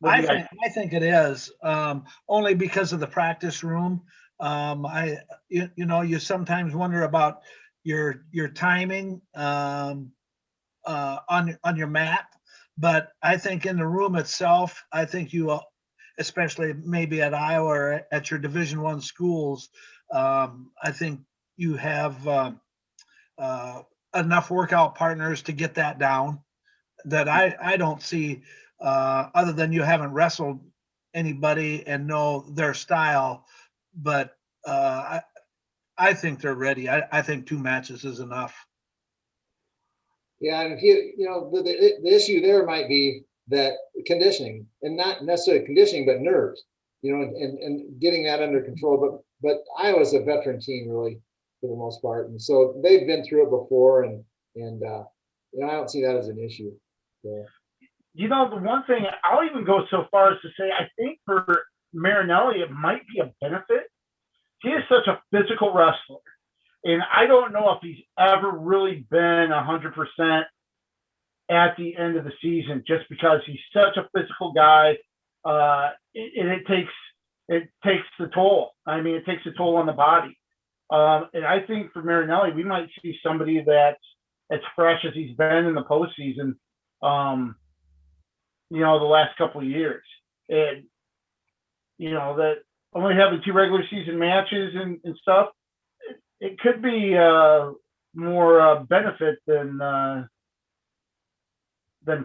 I think it is, only because of the practice room. You sometimes wonder about your timing on your mat, but I think in the room itself, I think you, especially maybe at Iowa or at your Division I schools, I think you have enough workout partners to get that down. That I don't see. Other than you haven't wrestled anybody and know their style, but I think they're ready. I think 2 matches is enough. Yeah, and if the issue there might be that conditioning, and not necessarily conditioning, but nerves, and getting that under control. But Iowa's a veteran team, really, for the most part, and so they've been through it before, and I don't see that as an issue. So. The one thing, I'll even go so far as to say, I think for Marinelli, it might be a benefit. He is such a physical wrestler. And I don't know if he's ever really been 100% at the end of the season, just because he's such a physical guy. And it takes the toll. I mean, it takes a toll on the body. And I think for Marinelli, we might see somebody that's as fresh as he's been in the postseason. The last couple of years. And, that only having 2 regular season matches and stuff, it could be more benefit than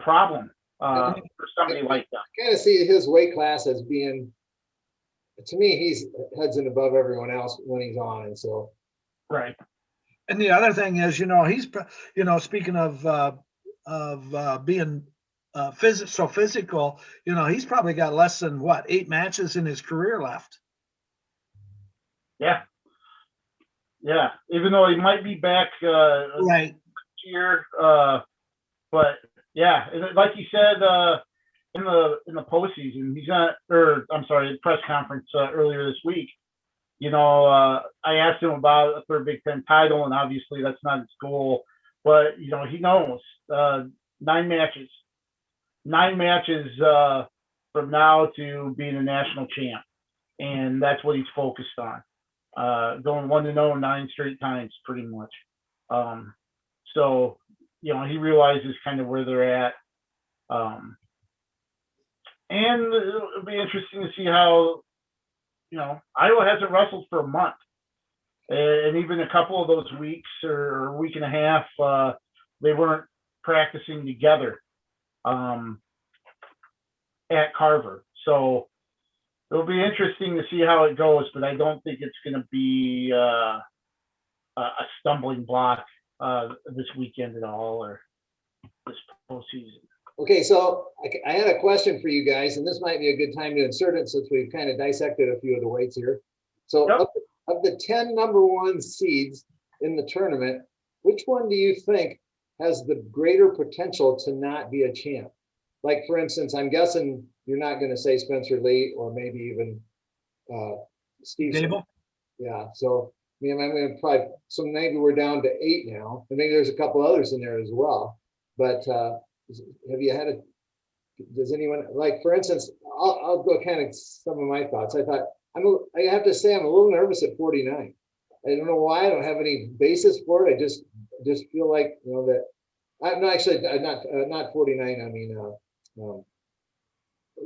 problem for somebody like that. Kind of see his weight class as being, to me, he's heads and above everyone else when he's on, and so. Right. And the other thing is, he's, speaking of being so physical, he's probably got less than 8 matches in his career left. Yeah. Yeah. Even though he might be back Right. here, but yeah, like you said, in the postseason, he's not, or I'm sorry, press conference earlier this week. I asked him about a third Big Ten title, and obviously that's not his goal. But he knows 9 matches from now to being a national champ, and that's what he's focused on. Going 1-0 9 straight times, pretty much. So he realizes kind of where they're at. And it'll be interesting to see how, Iowa hasn't wrestled for a month. And even a couple of those weeks or a week and a half, they weren't practicing together at Carver. So it'll be interesting to see how it goes, but I don't think it's going to be a stumbling block this weekend at all, or this postseason. Okay, so I had a question for you guys, and this might be a good time to insert it since we've kind of dissected a few of the weights here. So Yep. of the 10 number 1 seeds in the tournament, which one do you think has the greater potential to not be a champ? Like, for instance, I'm guessing you're not going to say Spencer Lee or maybe even Steve. Gable? Yeah, so I'm going to probably, so maybe we're down to 8 now, and maybe there's a couple others in there as well. But have you had does anyone, like, for instance, I'll go kind of some of my thoughts. I have to say I'm a little nervous at 49. I don't know why. I don't have any basis for it. I just feel like, that I'm not actually not 49. I mean,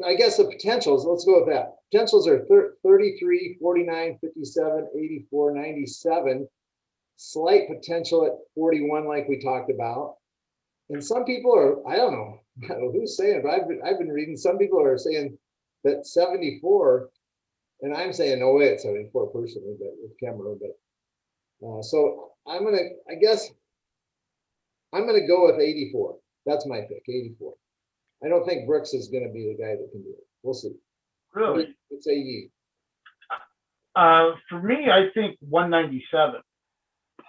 I guess the potentials, let's go with that. Potentials are 33, 49, 57, 84, 97. Slight potential at 41, like we talked about. And some people are, I don't know who's saying it, but I've been reading, some people are saying that 74, and I'm saying no way at 74 personally, but with Cameron. But so I guess I'm gonna go with 84. That's my pick, 84. I don't think Brooks is gonna be the guy that can do it. We'll see. Really? Let's say ye. For me, I think 197.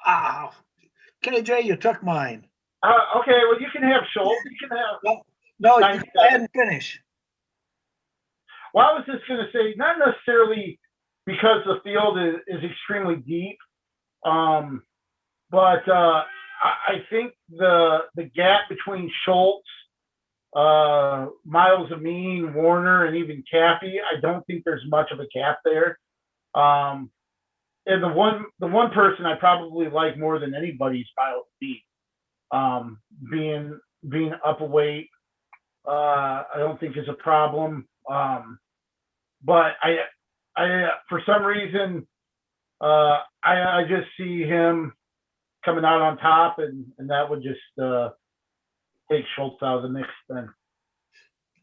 Ah, KJ, you took mine. Okay, well, you can have Schultz. You can have. No, you 97. go ahead and finish. Well, I was just going to say, not necessarily because the field is extremely deep, but I think the gap between Schultz, Miles Amin, Warner, and even Cappy, I don't think there's much of a gap there. And the one person I probably like more than anybody is Miles Amin. Being up a weight, I don't think is a problem. But I for some reason, I just see him coming out on top, and that would just take Schultz out of the mix then.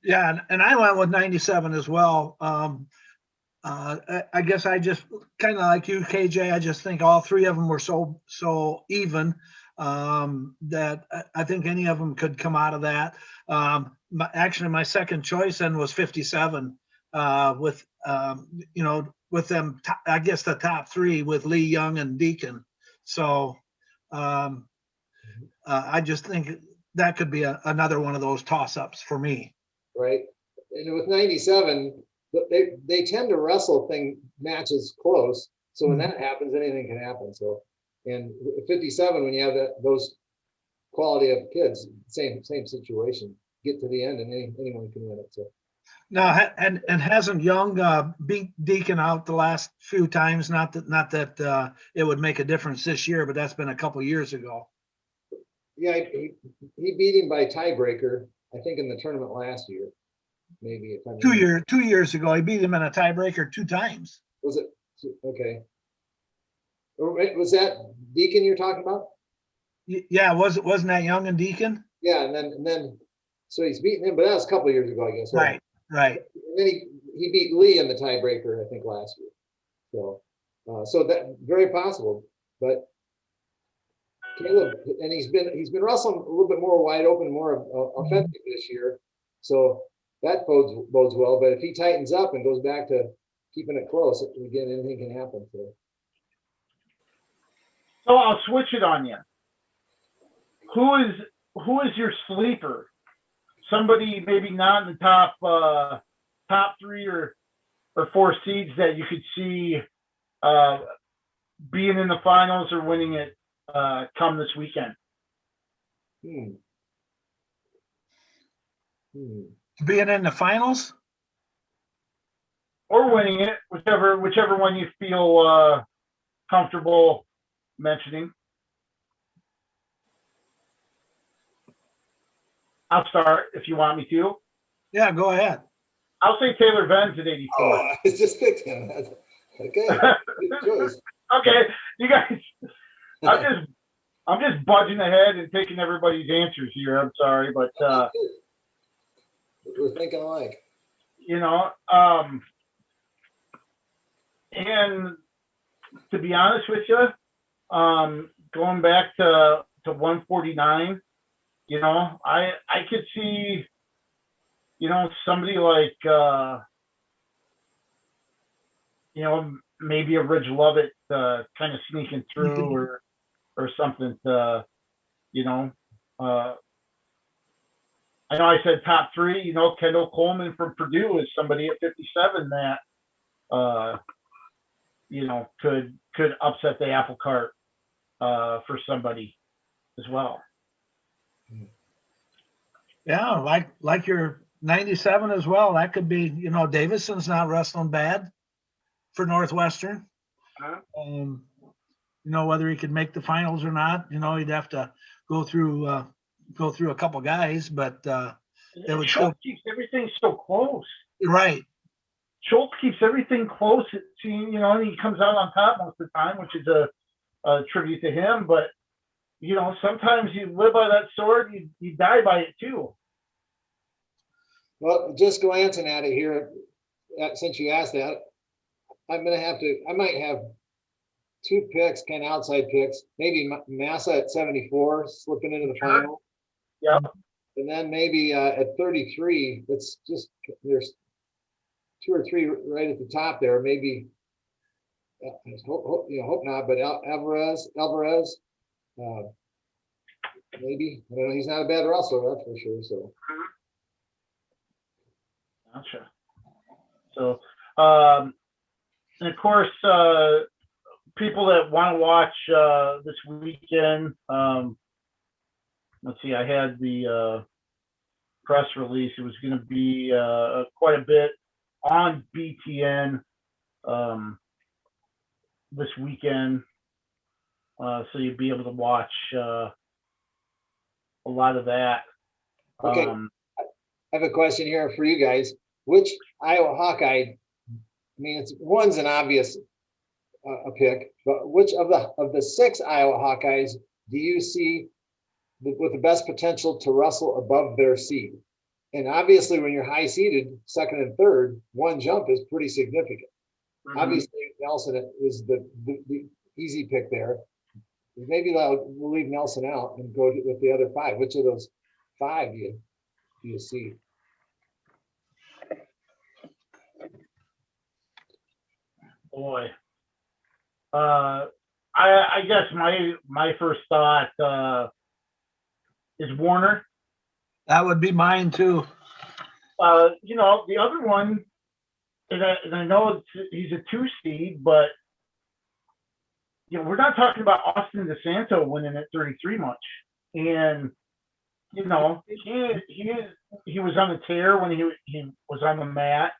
Yeah, and I went with 97 as well. I guess I just kind of like you, KJ. I just think all 3 of them were so even that I think any of them could come out of that. Actually, my second choice then was 57 with them. I guess the top 3 with Lee, Young, and Deacon. So I just think that could be another one of those toss-ups for me. Right. And with 97, they tend to wrestle matches close. So when that happens, anything can happen. So, and 57, when you have those quality of kids, same situation. Get to the end, and anyone can win it. So. Now, and hasn't Young beat Deacon out the last few times? Not that it would make a difference this year, but that's been a couple years ago. Yeah, he beat him by tiebreaker, I think, in the tournament last year. maybe. If I'm 2 years ago, he beat him in a tiebreaker 2 times. Was it? Okay. Or was that Deacon you're talking about? Yeah, wasn't that Young and Deacon? Yeah, and then, so he's beaten him, but that was a couple of years ago, I guess. Right. And then he beat Lee in the tiebreaker, I think, last year. So that very possible. But Caleb, and he's been wrestling a little bit more wide open, more offensive this year. So that bodes well. But if he tightens up and goes back to keeping it close, again, anything can happen. So I'll switch it on you. Who is your sleeper? Somebody maybe not in the top 3 or 4 seeds that you could see being in the finals or winning it come this weekend. Being in the finals or winning it, whichever one you feel comfortable mentioning. I'll start if you want me to. Yeah, go ahead. I'll say Taylor Venz at 84. Oh, I just picked him. Okay, good choice. Okay, you guys. I'm just budging ahead and taking everybody's answers here. I'm sorry, but we're thinking alike. And to be honest with you, going back to 149, I could see, somebody like, maybe a Ridge Lovett kind of sneaking through or something to, I know I said top 3, Kendall Coleman from Purdue is somebody at 57 that, could upset the apple cart for somebody as well. Yeah, like your 97 as well. That could be, Davison's not wrestling bad for Northwestern. Whether he could make the finals or not, he'd have to go through a couple guys, but it would still keeps everything so close. Right. Schultz keeps everything close. And he comes out on top most of the time, which is a tribute to him. But sometimes you live by that sword, you die by it too. Well, just glancing at it here, since you asked that, I might have 2 picks, kind of outside picks. Maybe Massa at 74, slipping into the final. Yeah. And then maybe at 33, there's 2 or 3 right at the top there. Maybe, hope not, but Alvarez, maybe. I don't know, he's not a bad wrestler, that's for sure. So. Gotcha. So, and of course, people that want to watch this weekend, let's see, I had the press release. It was going to be quite a bit on BTN this weekend. So you'd be able to watch a lot of that. Okay. I have a question here for you guys. Which Iowa Hawkeye? One's an obvious a pick, but which of the 6 Iowa Hawkeyes do you see with the best potential to wrestle above their seed? And obviously, when you're high seeded, 2nd and 3rd, 1 jump is pretty significant. Mm-hmm. Obviously, Nelson is the easy pick there. Maybe we'll leave Nelson out and go with the other 5. Which of those 5 do you see? Boy, I guess my first thought is Warner. That would be mine too. The other one, and I know he's a 2 seed, but we're not talking about Austin DeSanto winning at 33 much. And he was on the tear when he was on the mat.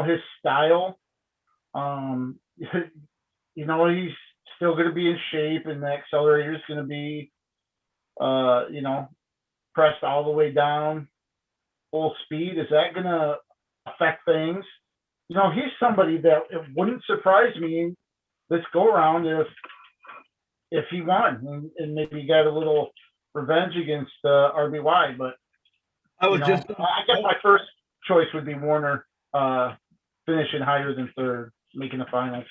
His style. He's still going to be in shape, and the accelerator is going to be, pressed all the way down. full speed? Is that going to affect things? You know, he's somebody that it wouldn't surprise me this go around if he won and maybe got a little revenge against RBY. But I you was know, just, I guess my first choice would be Warner finishing higher than third, making the finals.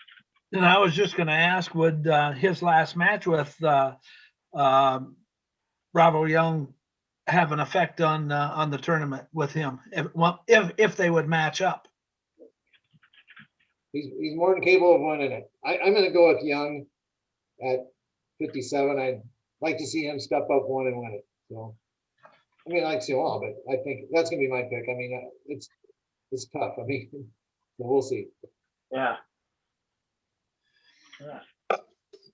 and I was just going to ask, would his last match with Bravo Young have an effect on the tournament with him? If they would match up. He's more than capable of winning it. I'm going to go with Young at 57. I'd like to see him step up one and win it. So, I mean, I like to see them all, but I think that's going to be my pick. I mean, it's tough. I mean, so we'll see. Yeah.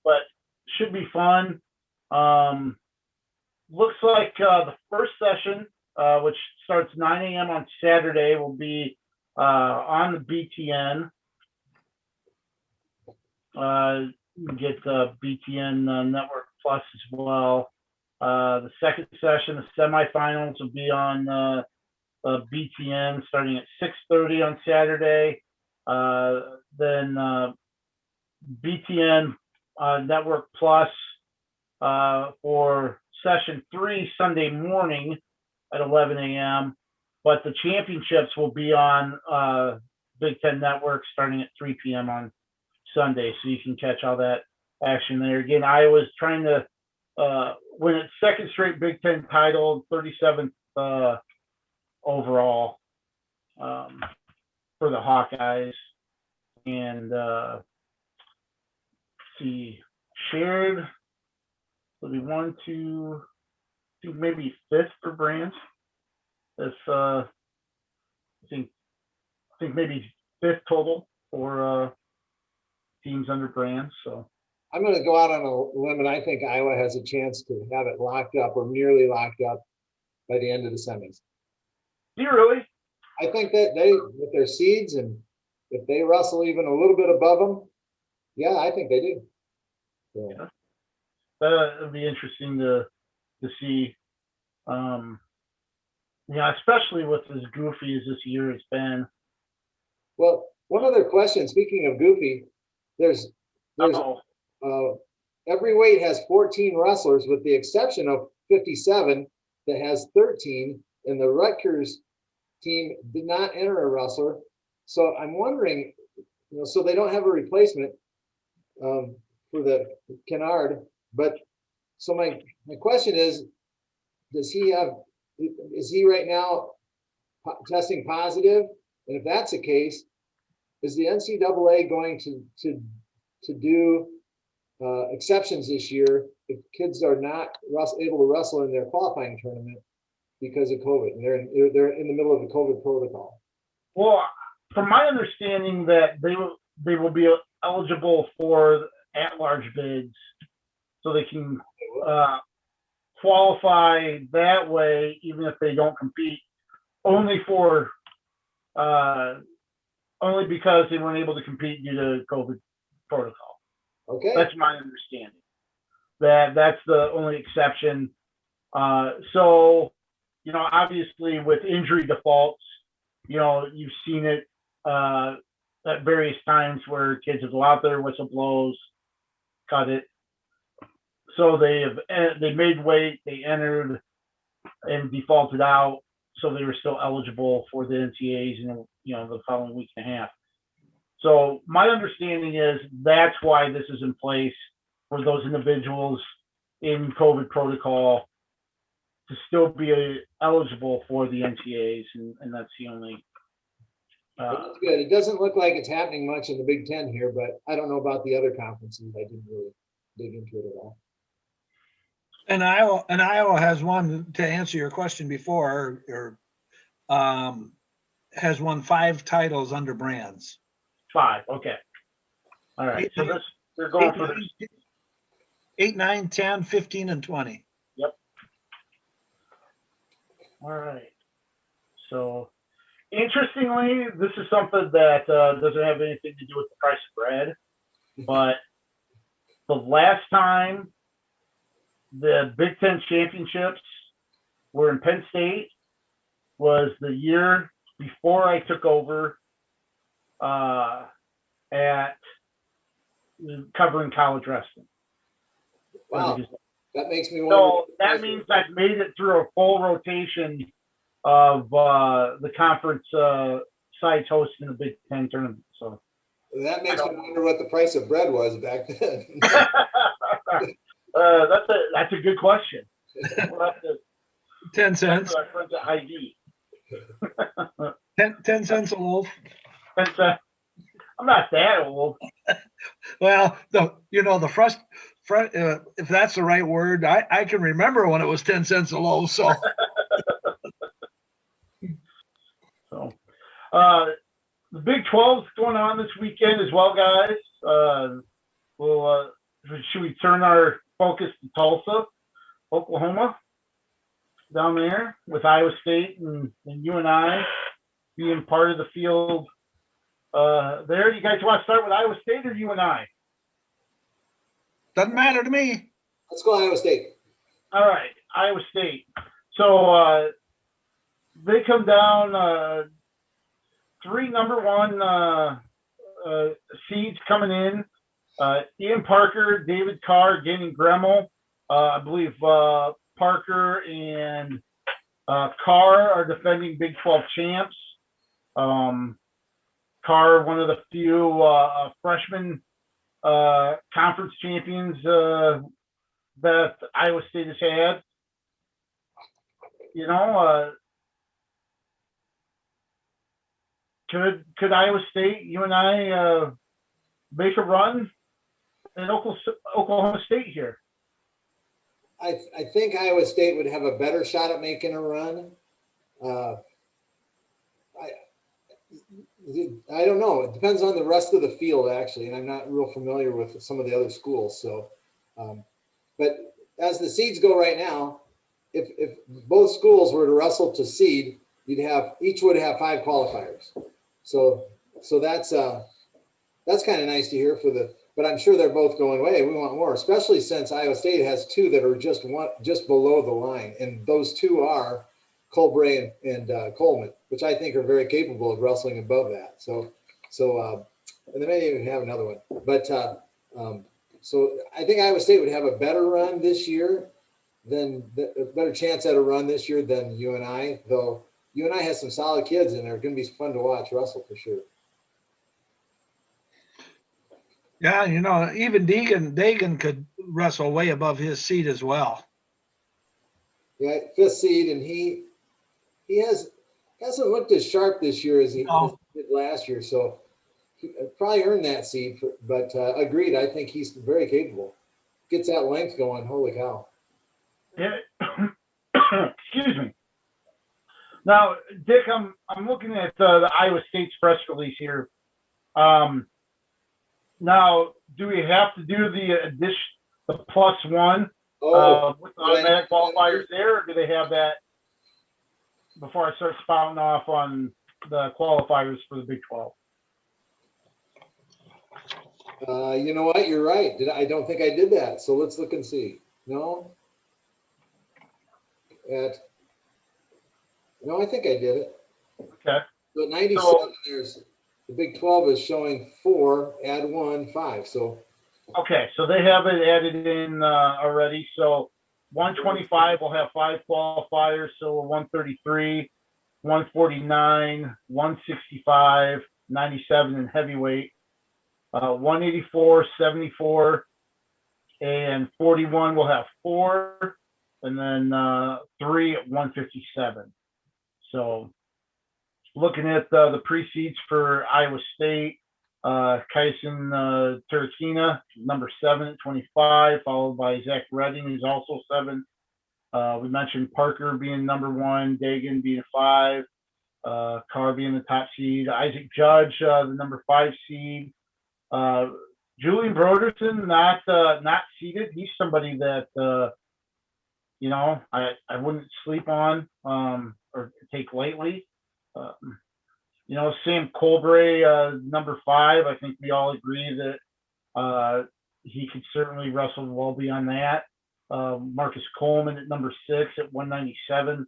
But should be fun. Looks like the first session, which starts 9 a.m. on Saturday, will be on the BTN. You can get the BTN Network Plus as well. The second session, the semifinals, will be on BTN starting at 6:30 on Saturday. Then BTN Network Plus for session 3 Sunday morning at 11 a.m. But the championships will be on Big Ten Network starting at 3 p.m. on Sunday, so you can catch all that action there. Again, Iowa's trying to win its second straight Big Ten title, 37th overall for the Hawkeyes. And see, shared will be 1, 2, I think maybe 5th for Brands. If I think maybe 5th total for teams under Brands. So I'm going to go out on a limb, and I think Iowa has a chance to have it locked up or nearly locked up by the end of the semis. do you really? I think that they, with their seeds, and if they wrestle even a little bit above them, yeah, I think they do. So, Yeah. It'll be interesting to see. Yeah, especially with as goofy as this year has been. well, one other question. Speaking of goofy, there's every weight has 14 wrestlers, with the exception of 57 that has 13, and the Rutgers team did not enter a wrestler. So I'm wondering, you know, so they don't have a replacement for the Kennard. But so my question is he right now testing positive? And if that's the case, is the NCAA going to do exceptions this year if kids are not able to wrestle in their qualifying tournament because of COVID, and they're in the middle of the COVID protocol? Well, from my understanding, that they will be eligible for at-large bids, so they can qualify that way, even if they don't compete, only because they weren't able to compete due to COVID protocol. Okay. That's my understanding. That's the only exception. So, you know, obviously with injury defaults, you know, you've seen it at various times where kids will go out there, whistle blows, cut it. So they made weight, they entered and defaulted out, so they were still eligible for the NCAAs in, you know, the following week and a half. So my understanding is that's why this is in place, for those individuals in COVID protocol to still be eligible for the NCAAs, and that's the only. That's good. It doesn't look like it's happening much in the Big Ten here, but I don't know about the other conferences. I didn't really dig into it at all. And Iowa has won, to answer your question before, has won 5 titles under Brands. 5, okay. All right. So they're going for this. 8, 9, 10, 15, and 20. Yep. All right. So, interestingly, this is something that doesn't have anything to do with the price of bread, but the last time the Big Ten championships were in Penn State, was the year before I took over at covering college wrestling. Wow, that makes me wonder. So that means I've made it through a full rotation of the conference sides hosting the Big Ten tournament. So That makes me wonder what the price of bread was back then. that's a good question. We'll have to 10 talk cents, to our friends at Hy-Vee. 10 cents a loaf. I'm not that old. Well, if that's the right word, I can remember when it was 10 cents a loaf. So So, the Big 12 is going on this weekend as well, guys. Should we turn our focus to Tulsa, Oklahoma, down there with Iowa State and UNI being part of the field there? You guys want to start with Iowa State or UNI? doesn't matter to me. Let's go Iowa State. All right, Iowa State. So they come down 3 number 1 seeds coming in. Ian Parker, David Carr, Gannon Gremmel. I believe Parker and Carr are defending Big 12 champs. Carr, one of the few freshman conference champions that Iowa State has had. Could Iowa State, UNI, make a run in Oklahoma State here? I think Iowa State would have a better shot at making a run. I don't know. It depends on the rest of the field, actually, and I'm not real familiar with some of the other schools. So, but as the seeds go right now, if both schools were to wrestle to seed, each would have 5 qualifiers. So that's kind of nice to hear but I'm sure they're both going, hey, we want more, especially since Iowa State has 2 that are just below the line. And those 2 are Colbray and Coleman, which I think are very capable of wrestling above that. So and they may even have another one, but so I think Iowa State would have a better run this year a better chance at a run this year than UNI, though UNI has some solid kids and they're going to be fun to watch wrestle for sure. Yeah, even Dagan could wrestle way above his seed as well. Yeah, 5th seed, and he hasn't looked as sharp this year as he did last year. So he probably earned that seed. But agreed, I think he's very capable. Gets that length going. Holy cow! Yeah. Excuse me. Now, Dick, I'm looking at the Iowa State's press release here. Now, do we have to do the +1 with automatic qualifiers there, or do they have that before I start spouting off on the qualifiers for the Big 12? You know what? You're right. I don't think I did that. So let's look and see. No, I think I did it. Okay. So at 97, there's the Big 12 is showing 4, add 1, 5. So okay, so they have it added in already. So 125 will have 5 qualifiers. So 133, 149, 165, 97 in heavyweight, 184, 74, and 41 will have 4, and then 3 at 157. So looking at the pre-seeds for Iowa State, Kyson Turkina, number 7 at 25, followed by Zach Redding, who's also 7. We mentioned Parker being number 1, Dagan being 5, Carr being the top seed, Isaac Judge, the number 5 seed. Julian Broderson, not seeded. He's somebody that I wouldn't sleep on or take lightly. Sam Colbray, number 5. I think we all agree that he could certainly wrestle well beyond that. Marcus Coleman at number 6 at 197.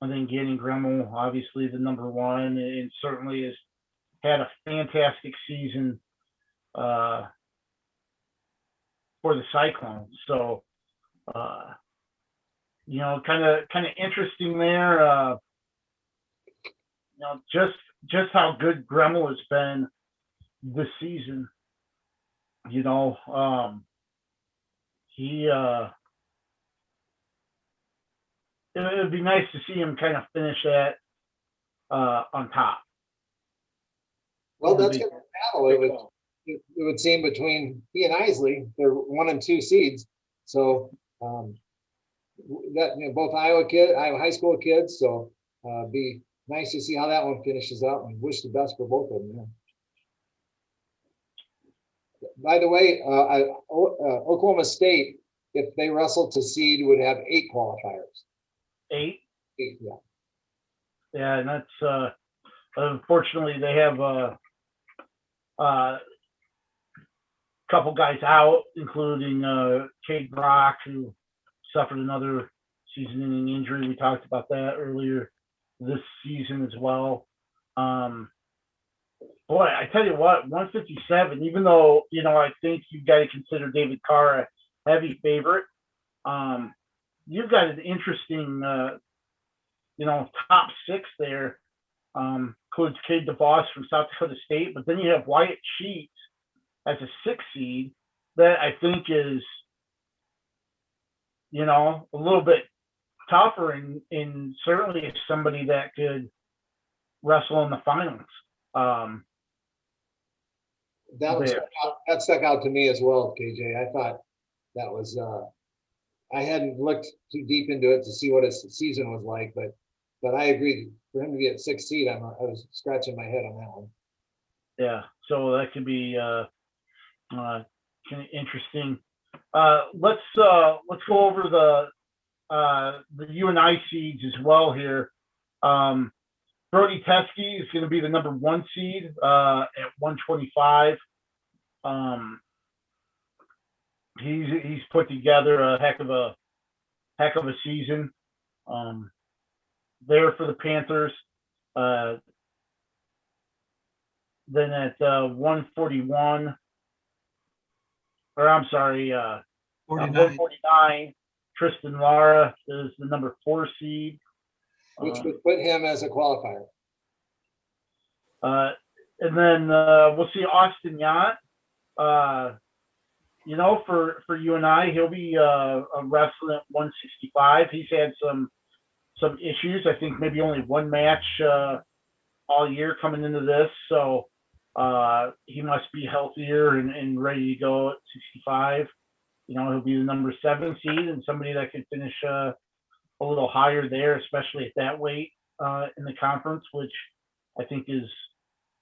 And then getting Gremmel, obviously the number one, and certainly has had a fantastic season for the Cyclones. So, you know, kind of interesting there. You know, just how good Gremmel has been this season. You know, it would be nice to see him kind of finish that on top. Well, that's going to battle. It would seem between he and Isley. They're 1 and 2 seeds. So that, you know, both Iowa high school kids. So be nice to see how that one finishes out, and wish the best for both of them. Yeah. By the way, Oklahoma State, if they wrestled to seed, would have 8 qualifiers. 8? 8, yeah. Yeah, and that's unfortunately they have a couple guys out, including Cade Brock, who suffered another season-ending injury. We talked about that earlier this season as well. Boy, I tell you what, 157, even though, you know, I think you've got to consider David Carr a heavy favorite, you've got an interesting, you know, top 6 there. Includes Cade DeVos from South Dakota State, but then you have Wyatt Schultz as a 6 seed that I think is, you know, a little bit tougher and certainly is somebody that could wrestle in the finals. That stuck out to me as well, KJ. I thought that was I hadn't looked too deep into it to see what his season was like, but I agree, for him to be at 6th seed, I was scratching my head on that one. Yeah, so that could be kind of interesting. Let's go over the UNI seeds as well here. Brody Teskey is going to be the number 1 seed at 125. He's put together a heck of a season there for the Panthers. Then at 141, or I'm sorry, 149, Tristan Lara is the number 4 seed. Which would put him as a qualifier. And then we'll see Austin Yant. You know, for UNI, he'll be wrestling at 165. He's had some issues. I think maybe only 1 match all year coming into this, so he must be healthier and ready to go at 65. You know, he'll be the number 7 seed and somebody that could finish a little higher there, especially at that weight in the conference, which I think is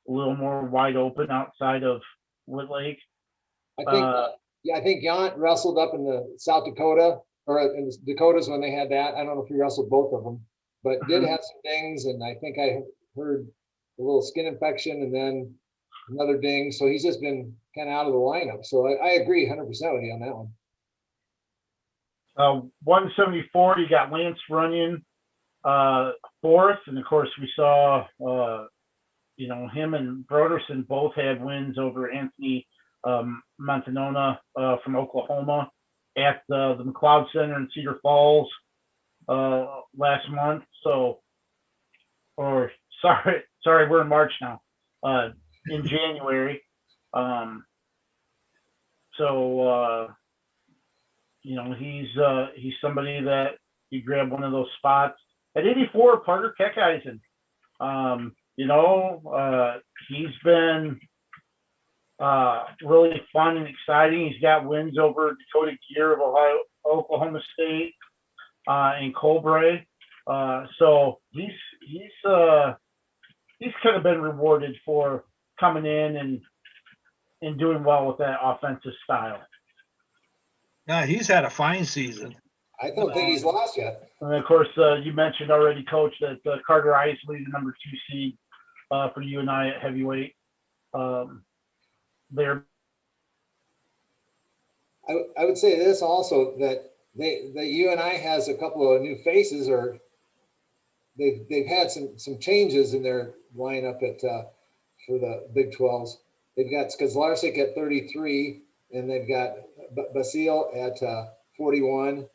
a little more wide open outside of Wood Lake. I think Yant wrestled up in the South Dakota or in the Dakotas when they had that. I don't know if he wrestled both of them, but did have some dings, and I think I heard a little skin infection and then another ding. So he's just been kind of out of the lineup. So I agree 100% with you on that one. 174, you got Lance Runyon 4th, and of course we saw you know, him and Broderson both had wins over Anthony Montanona from Oklahoma at the McLeod Center in Cedar Falls last month. So, or sorry, we're in March now. In January. You know, he's somebody that you grab one of those spots. At 84, Parker Keckeisen. You know, he's been really fun and exciting.'s got wins over Dakota Gear of Ohio, Oklahoma State, and Colbray. So he's kind of been rewarded for coming in and doing well with that offensive style. Yeah, he's had a fine season. I don't think he's lost yet. And of course, you mentioned already, Coach, that Carter Isley, the number 2 seed for UNI at heavyweight. There. I would say this also, that the UNI has a couple of new faces, or they've had some changes in their lineup for the Big 12s. They've got Skazlarczyk at 33, and they've got Basile at 41,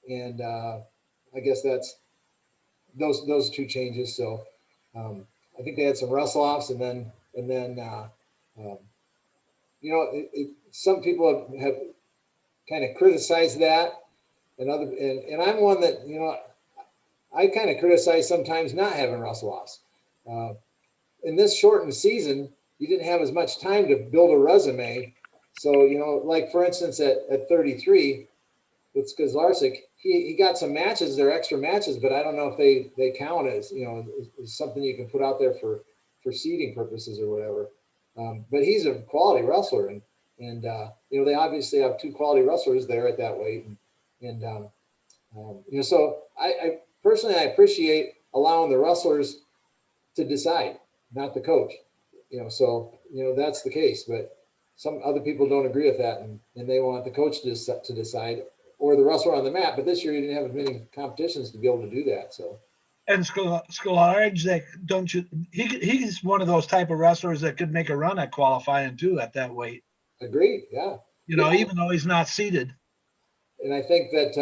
and I guess that's those two changes. So I think they had some wrestle-offs, and then some people have kind of criticized that, and I'm one that I kind of criticize sometimes not having wrestle-offs. In this shortened season, you didn't have as much time to build a resume. So, like for instance, at 33 with Skazlarczyk, he got some matches, they're extra matches, but I don't know if they count as, as something you can put out there for seeding purposes or whatever. But he's a quality wrestler, and they obviously have two quality wrestlers there at that weight. So I personally, I appreciate allowing the wrestlers to decide, not the coach. So that's the case, but some other people don't agree with that, and they want the coach to decide, or the wrestler on the mat. But this year you didn't have as many competitions to be able to do that. So. And Sklarczyk, don't you? He's one of those type of wrestlers that could make a run at qualifying too at that weight. Agreed. Yeah. Even though he's not seeded. And I think that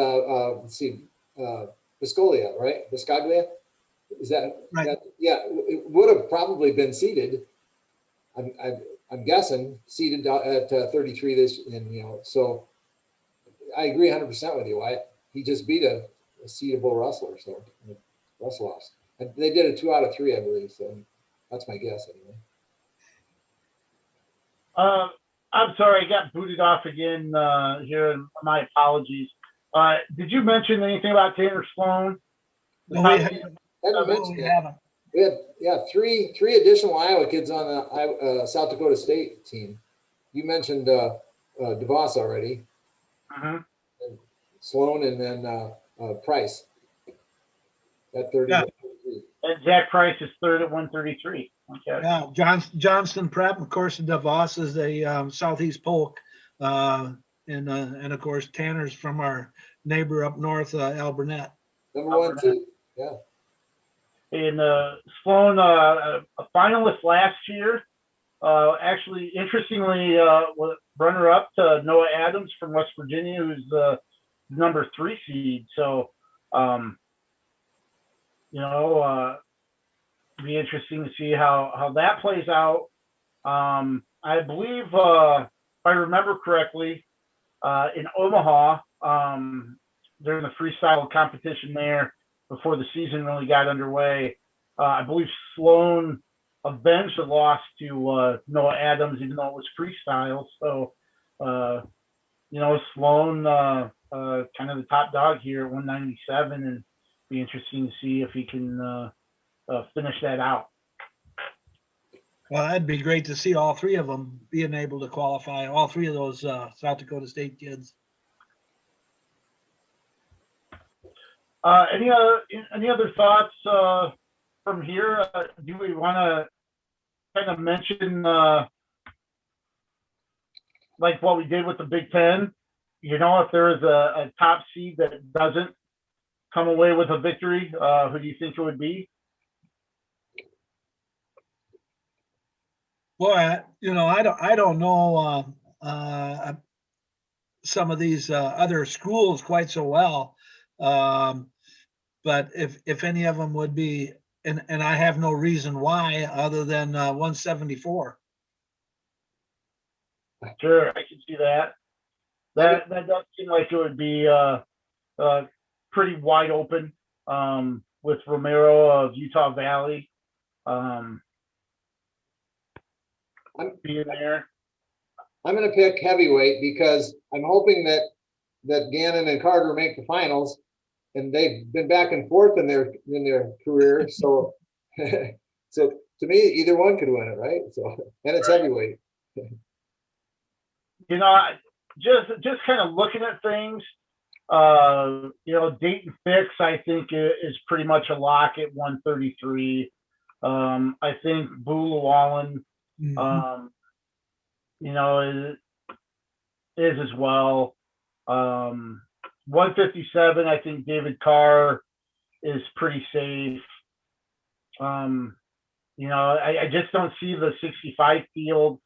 let's see, Biscoglia, right? Biscaglia, is that right? Yeah, it would have probably been seeded. I'm guessing seeded at 33 this, and so I agree 100% with you, Wyatt. He just beat a seedable wrestler, so wrestle-offs. They did a 2 out of 3, I believe. So that's my guess anyway. I'm sorry, I got booted off again here. My apologies. Did you mention anything about Tanner Sloan? No, we haven't. We had three additional Iowa kids on the South Dakota State team. You mentioned DeVos already. Uh-huh. Sloan, and then Price at 30. Yeah. And Zach Price is third at 133. Okay. Yeah, Johnston Prep, of course, and DeVos is a Southeast Polk, and of course Tanner's from our neighbor up north, Al Burnett. Number 1, 2. Yeah. And Sloan, a finalist last year. Actually, interestingly, runner-up to Noah Adams from West Virginia, who's the number 3 seed. So, be interesting to see how that plays out. I believe, if I remember correctly, in Omaha, during the freestyle competition there, before the season really got underway, I believe Sloan eventually lost to Noah Adams, even though it was freestyle. So, Sloan kind of the top dog here at 197, and be interesting to see if he can finish that out. Well, that'd be great to see all 3 of them being able to qualify, all 3 of those South Dakota State kids. Any other thoughts from here? Do we want to kind of mention like what we did with the Big Ten? If there is a top seed that doesn't come away with a victory, who do you think it would be? Boy, I don't know some of these other schools quite so well. But if any of them would be, and I have no reason why other than 174. Sure, I can see that. That does seem like it would be pretty wide open with Romero of Utah Valley being there. I'm going to pick heavyweight because I'm hoping that Gannon and Carter make the finals, and they've been back and forth in their career. So, so to me, either one could win it, right? So, and it's heavyweight. Just kind of looking at things, Dayton Fix, I think, is pretty much a lock at 133. I think Boo Llewellyn, is as well. 157, I think David Carr is pretty safe. You know, I just don't see the 65 field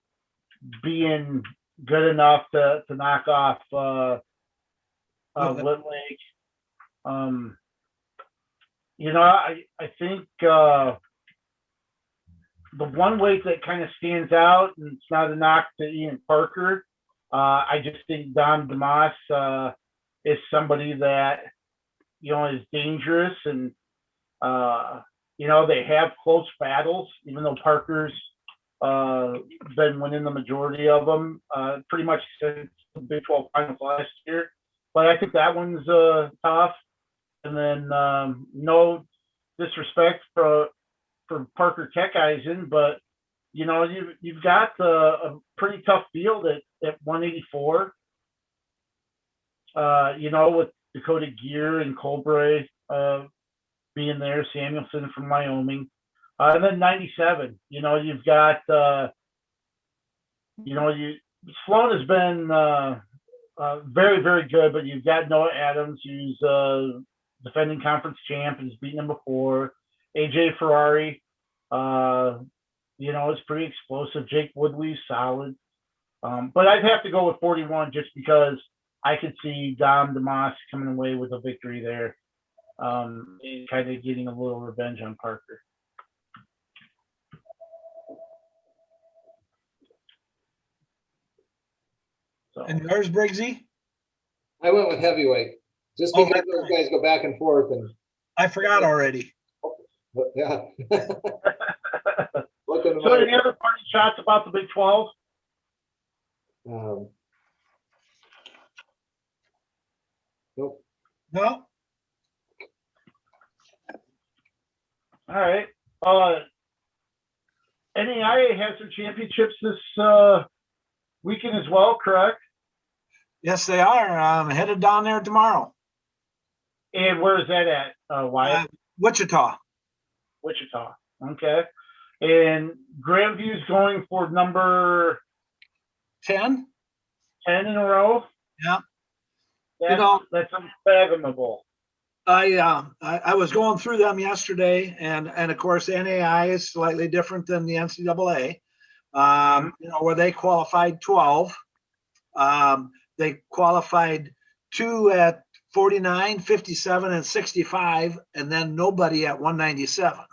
being good enough to knock off Wood Lake. You know, I think the one weight that kind of stands out, and it's not a knock to Ian Parker, I just think Dom DeMoss is somebody that, you know, is dangerous, and you know, they have close battles, even though Parker's been winning the majority of them pretty much since the Big 12 finals last year. But I think that one's tough. And then no disrespect for Parker Hawkeyes, but you know, you've got a pretty tough field at 184. You know, with Dakota Gear and Colbray being there, Samuelson from Wyoming, and then 97. You know, you've got you know, Sloan has been very, very good, but you've got Noah Adams, who's defending conference champ and has beaten him before. AJ Ferrari, you know, is pretty explosive. Jake Woodley's solid. But I'd have to go with 41 just because I could see Dom DeMoss coming away with a victory there, and kind of getting a little revenge on Parker. So. And yours, Briggsy? I went with heavyweight, just Oh, because those guys go back and forth, and I forgot already. but, yeah. So any other party shots about the Big 12? Nope. No? All right. NAIA has their championships this weekend as well, correct? Yes, they are. I'm headed down there tomorrow. And where is that at, Wyatt? Wichita. Wichita. Okay. And Grandview's going for number 10? 10 in a row? Yeah. That's unfathomable. I was going through them yesterday, and of course NAI is slightly different than the NCAA. You know, where they qualified 12. They qualified 2 at 49, 57, and 65, and then nobody at 197.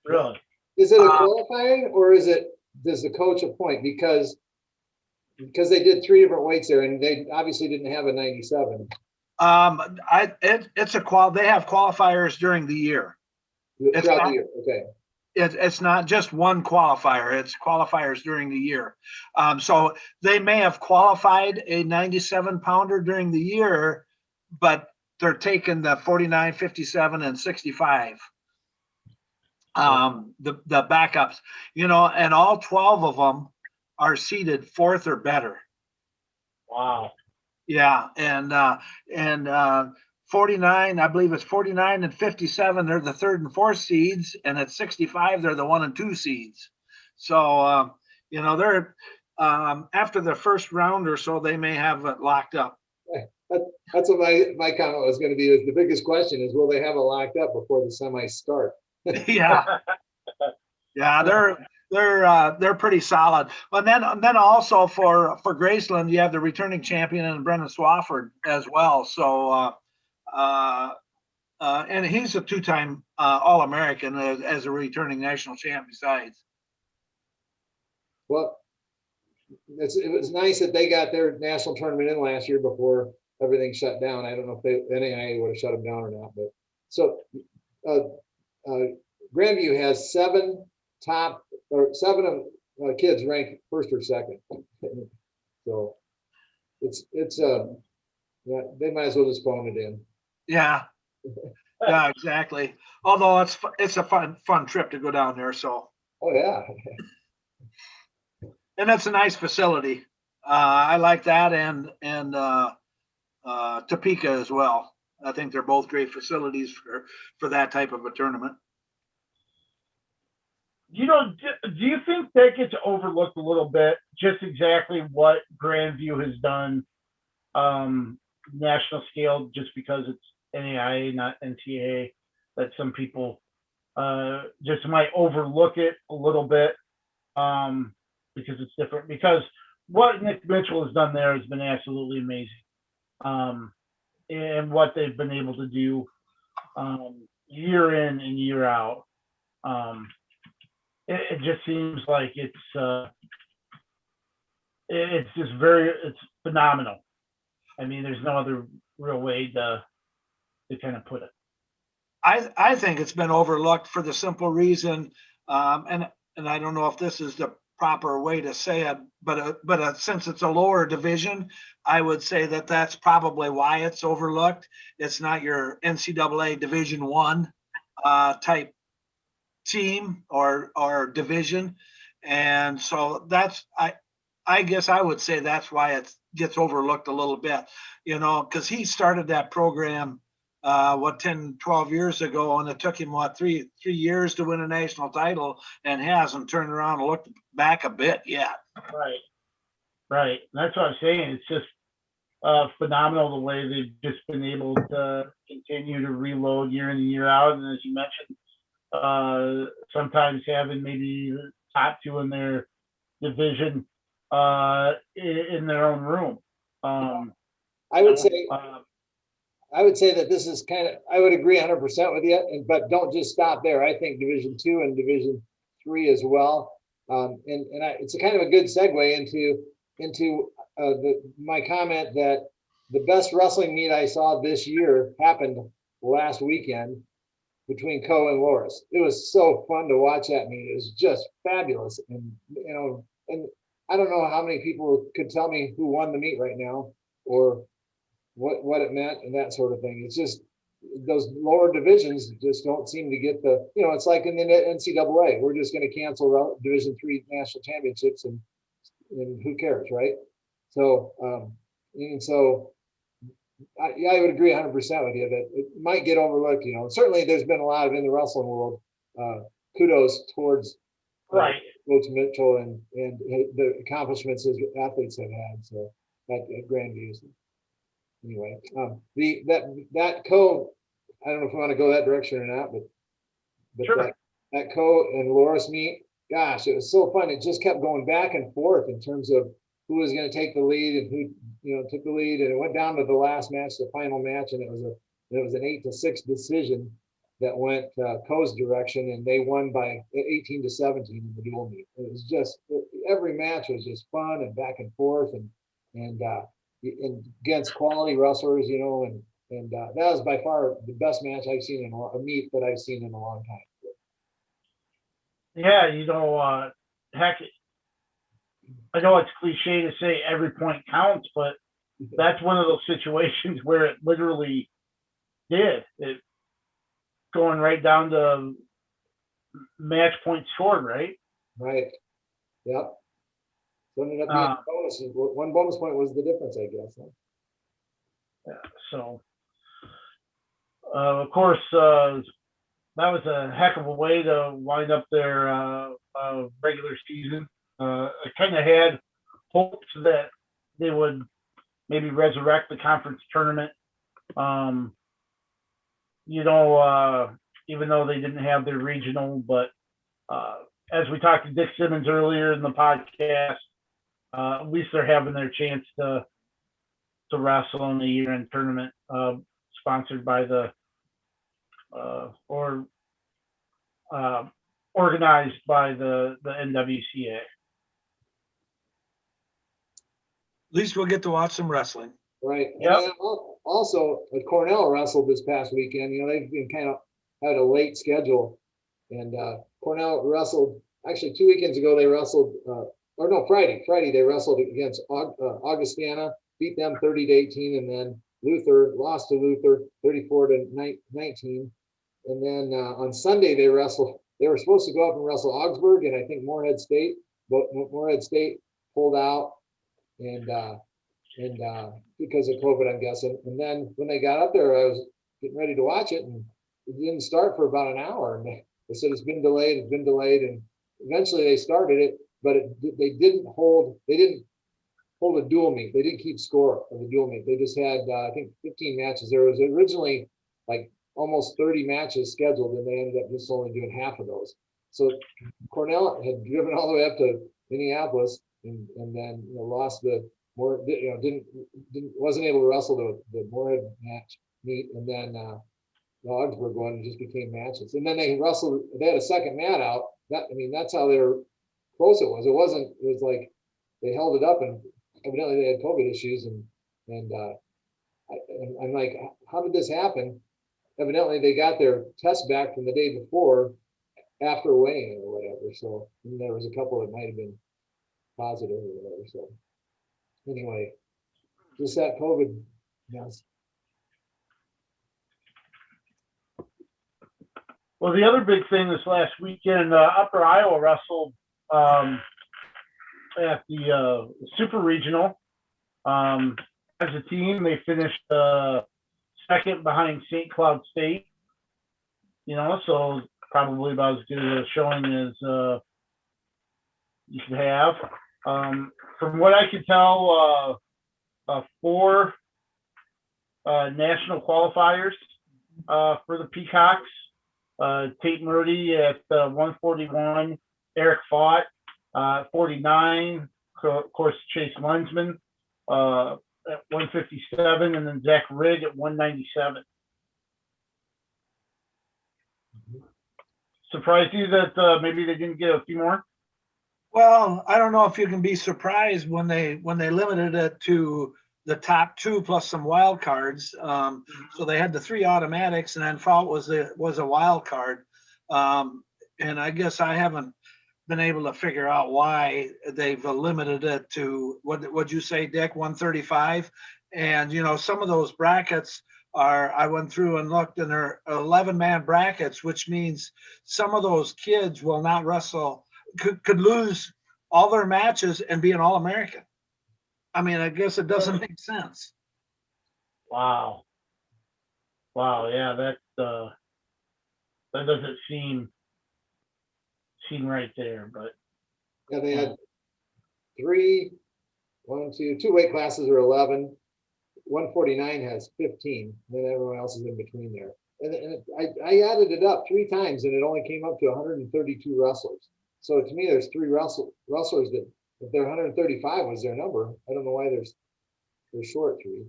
Really? Is it a qualifying, or does the coach appoint? Because they did 3 different weights there, and they obviously didn't have a 97. It's they have qualifiers during the year. Throughout the year, okay. It's not just one qualifier, it's qualifiers during the year. So they may have qualified a 97 pounder during the year, but they're taking the 49, 57, and 65. The backups, you know, and all 12 of them are seated 4th or better. Wow. Yeah. And 49, I believe it's 49 and 57. They're the 3rd and 4th seeds. And at 65, they're the 1 and 2 seeds. So, you know, they're after the first round or so, they may have it locked up. That's what my comment was going to be. Is the biggest question is, will they have it locked up before the semis start? Yeah. Yeah. They're pretty solid. But then also for Graceland, you have the returning champion and Brendan Swafford as well. So, and he's a 2-time All-American as a returning national champ besides. Well, it was nice that they got their national tournament in last year before everything shut down. I don't know if the NAIA would have shut them down or not, but so Grandview has 7 of kids ranked 1st or 2nd. So it's yeah, they might as well just phone it in. Yeah. Yeah, exactly. Although it's a fun trip to go down there. So. Oh yeah. And that's a nice facility. I like that, and Topeka as well. I think they're both great facilities for that type of a tournament. You know, do you think that gets overlooked a little bit? Just exactly what Grandview has done, national scale, just because it's NAIA, not NCAA, that some people just might overlook it a little bit because it's different. Because what Nick Mitchell has done there has been absolutely amazing, and what they've been able to do year in and year out. It just seems like it's just it's phenomenal. I mean, there's no other real way to kind of put it. I think it's been overlooked for the simple reason, and I don't know if this is the proper way to say it, but since it's a lower division, I would say that that's probably why it's overlooked. It's not your NCAA Division I type team or division, and so that's I guess I would say that's why it gets overlooked a little bit, because he started that program 10, 12 years ago, and it took him three years to win a national title, and hasn't turned around and looked back a bit yet. Right. That's what I'm saying. It's just phenomenal the way they've just been able to continue to reload year in and year out. And as you mentioned, sometimes having maybe the top two in their division in their own room. I would say that this is I would agree 100% with you, but don't just stop there. I think Division II and Division III as well. It's a kind of a good segue into my comment that the best wrestling meet I saw this year happened last weekend between Co and Loris. It was so fun to watch that meet. It was just fabulous. And I don't know how many people could tell me who won the meet right now or what it meant and that sort of thing. It's just those lower divisions just don't seem to get it's like in the NCAA, we're just going to cancel Division III national championships and who cares, right? So, I would agree 100% with you that it might get overlooked. Certainly there's been a lot of in the wrestling world kudos towards Coach Mitchell and the accomplishments his athletes have had. So at Grandview. Anyway, that Co, I don't know if we want to go that direction or not, but sure. that Co and Loris meet, gosh, it was so fun. It just kept going back and forth in terms of who was going to take the lead and who took the lead, and it went down to the last match, the final match, and it was an 8-6 decision that went Co's direction, and they won by 18-17 in the dual meet. It was just every match was just fun and back and forth and against quality wrestlers, and that was by far the best match I've seen in a meet that I've seen in a long time. Yeah, heck, I know it's cliche to say every point counts, but that's one of those situations where it literally did. It going right down to match points scored, right? Right. Yep. So ended up being bonuses. One bonus point was the difference, I guess. Huh? Yeah. So, of course, that was a heck of a way to wind up their regular season. I kind of had hopes that they would maybe resurrect the conference tournament. Even though they didn't have their regional, but as we talked to Dick Simmons earlier in the podcast, at least they're having their chance to wrestle in the year-end tournament sponsored by organized by the NWCA. At least we'll get to watch some wrestling. Right. Yep. And also, Cornell wrestled this past weekend. They've been kind of had a late schedule, and Cornell wrestled. Actually, 2 weekends ago they wrestled. Friday. Friday they wrestled against Augustana, beat them 30-18, and then Luther lost to Luther 34-19. And then on Sunday they wrestled. They were supposed to go up and wrestle Augsburg and I think Morehead State, but Morehead State pulled out and because of COVID, I'm guessing. And then when they got up there, I was getting ready to watch it, and it didn't start for about an hour. And they said it's been delayed, and eventually they started it, but they didn't hold a dual meet. They didn't keep score of the dual meet. They just had I think 15 matches. There was originally like almost 30 matches scheduled, and they ended up just only doing half of those. So Cornell had driven all the way up to Minneapolis, and then lost the more, wasn't able to wrestle the Moorhead match meet, and then the Augsburg one just became matches, and then they wrestled. They had a second mat out. That's how they were close it was. It was like they held it up, and evidently they had COVID issues, and I'm like, how did this happen? Evidently they got their test back from the day before after weighing or whatever. So there was a couple that might have been positive or whatever. So anyway, just that COVID. Yes. Well, the other big thing this last weekend, Upper Iowa wrestled at the Super Regional. As a team, they finished second behind St. Cloud State. So probably about as good a showing as you could have. From what I could tell, 4 national qualifiers for the Peacocks. Tate Murdy at 141, Eric Fott 49, of course Chase Lensman at 157, and then Zach Rigg at 197. Surprised you that maybe they didn't get a few more? Well, I don't know if you can be surprised when they limited it to the top 2 plus some wild cards. So they had the 3 automatics, and then Fault was a wild card. And I guess I haven't been able to figure out why they've limited it to what'd you say, Dick, 135? And some of those brackets I went through and looked, and they're 11-man brackets, which means some of those kids will not wrestle, could lose all their matches and be an All-American. I guess it doesn't make sense. Wow. Yeah, that doesn't seem right there, but Yeah, they had 2 weight classes are 11. 149 has 15. Then everyone else is in between there. And I added it up 3 times, and it only came up to 132 wrestlers. So to me, there's 3 wrestlers that, if their 135 was their number, I don't know why they're short 3.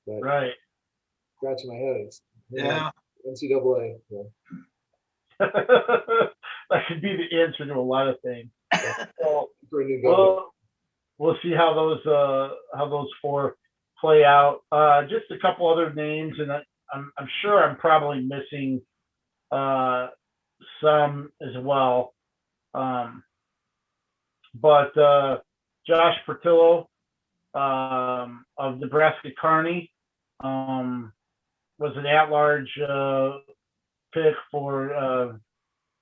But right. Scratching my head. It's NCAA. Yeah. That could be the answer to a lot of things. So, For a new government. we'll see how those 4 play out. Just a couple other names, and I'm sure I'm probably missing some as well. But Josh Pertillo of Nebraska Kearney was an at-large pick for,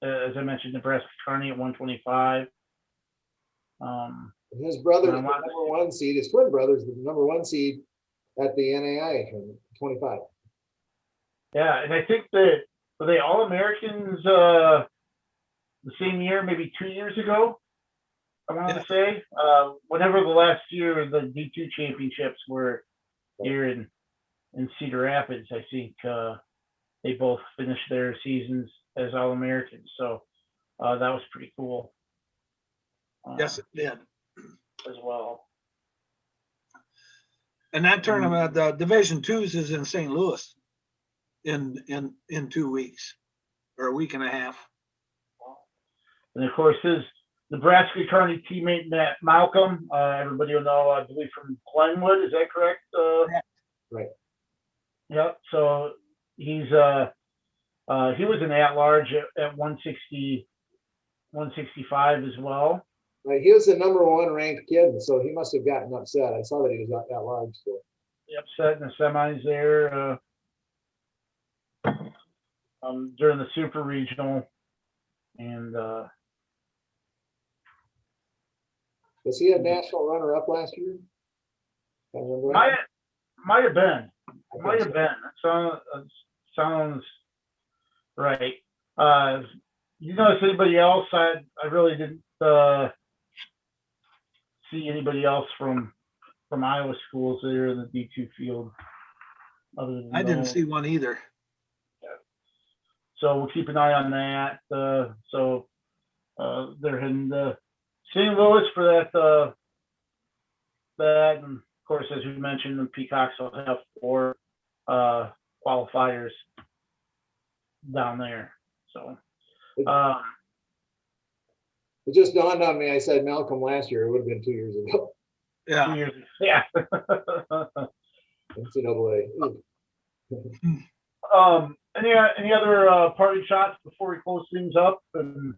as I mentioned, Nebraska Kearney at 125. His brother, the number 1 seed, his twin brother's the number 1 seed at the NAIA tournament, 25. Yeah, and I think that were they All-Americans the same year, maybe 2 years ago, I want to say. Whenever the last year the D2 championships were here in Cedar Rapids, I think they both finished their seasons as All-Americans. So that was pretty cool. Yes, it did. As well. And that tournament, the Division 2s is in St. Louis in 2 weeks or a week and a half. And of course, his Nebraska Kearney teammate Matt Malcolm, everybody will know, I believe, from Glenwood. Is that correct? Right. Yep. So he was an at-large at 160, 165 as well. Right. He was the number 1 ranked kid, so he must have gotten upset. I saw that he was at large. So. He upset in the semis there during the Super Regional, and was he a national runner-up last year? I remember. Might have been. That sounds right. You notice anybody else? I really didn't see anybody else from Iowa schools there in the D2 field. Other than I didn't see one either. Yeah, So we'll keep an eye on that. They're heading to St. Louis for that, and of course, as you mentioned, the Peacocks will have 4 qualifiers down there. So, It just dawned on me, I said Malcolm last year, it would have been 2 years ago. 2 Yeah. years, yeah. NCAA. Any other party shots before we close things up? And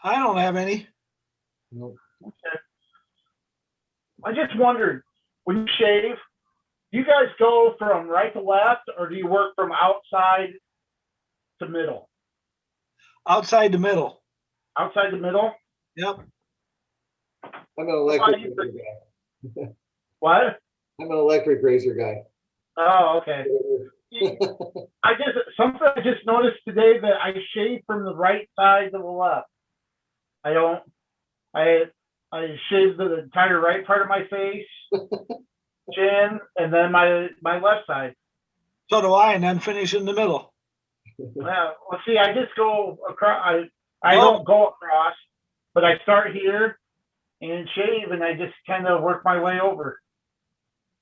I don't have any. No. okay. I just wondered, when you shave, do you guys go from right to left, or do you work from outside to middle? Outside the middle. Outside to middle? Yep. I'm an electric razor guy. What? I'm an electric razor guy. Oh, okay. Something I just noticed today that I shave from the right side to the left. I shave the entire right part of my face, chin, and then my left side. So do I, and then finish in the middle. Well, see, I just go across. I don't go across, but I start here and shave, and I just kind of work my way over.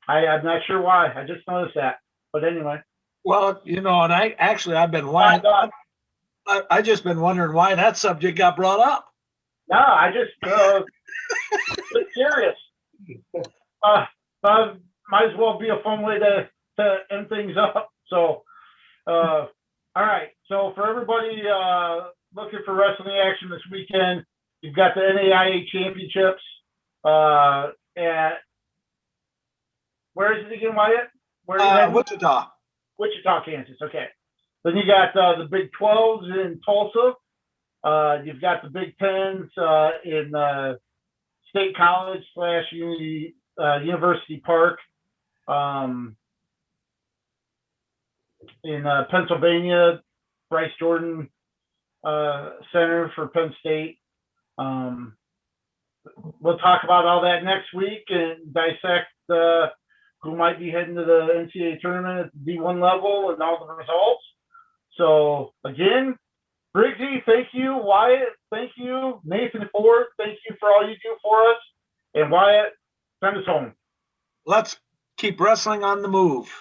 I'm not sure why. I just noticed that. But anyway. Well, and I've been I just been wondering why that subject got brought up. No, I just was curious. Might as well be a fun way to end things up. So, all right. So for everybody looking for wrestling action this weekend, you've got the NAIA championships at, where is it again, Wyatt? Wichita. Wichita, Kansas. Okay. Then you got the Big 12s in Tulsa. You've got the Big 10s in State College / University Park in Pennsylvania, Bryce Jordan Center for Penn State. We'll talk about all that next week and dissect who might be heading to the NCAA tournament at the D1 level and all the results. So again, Briggsy, thank you. Wyatt, thank you. Nathan Ford, thank you for all you do for us. And Wyatt, send us home. Let's keep wrestling on the move.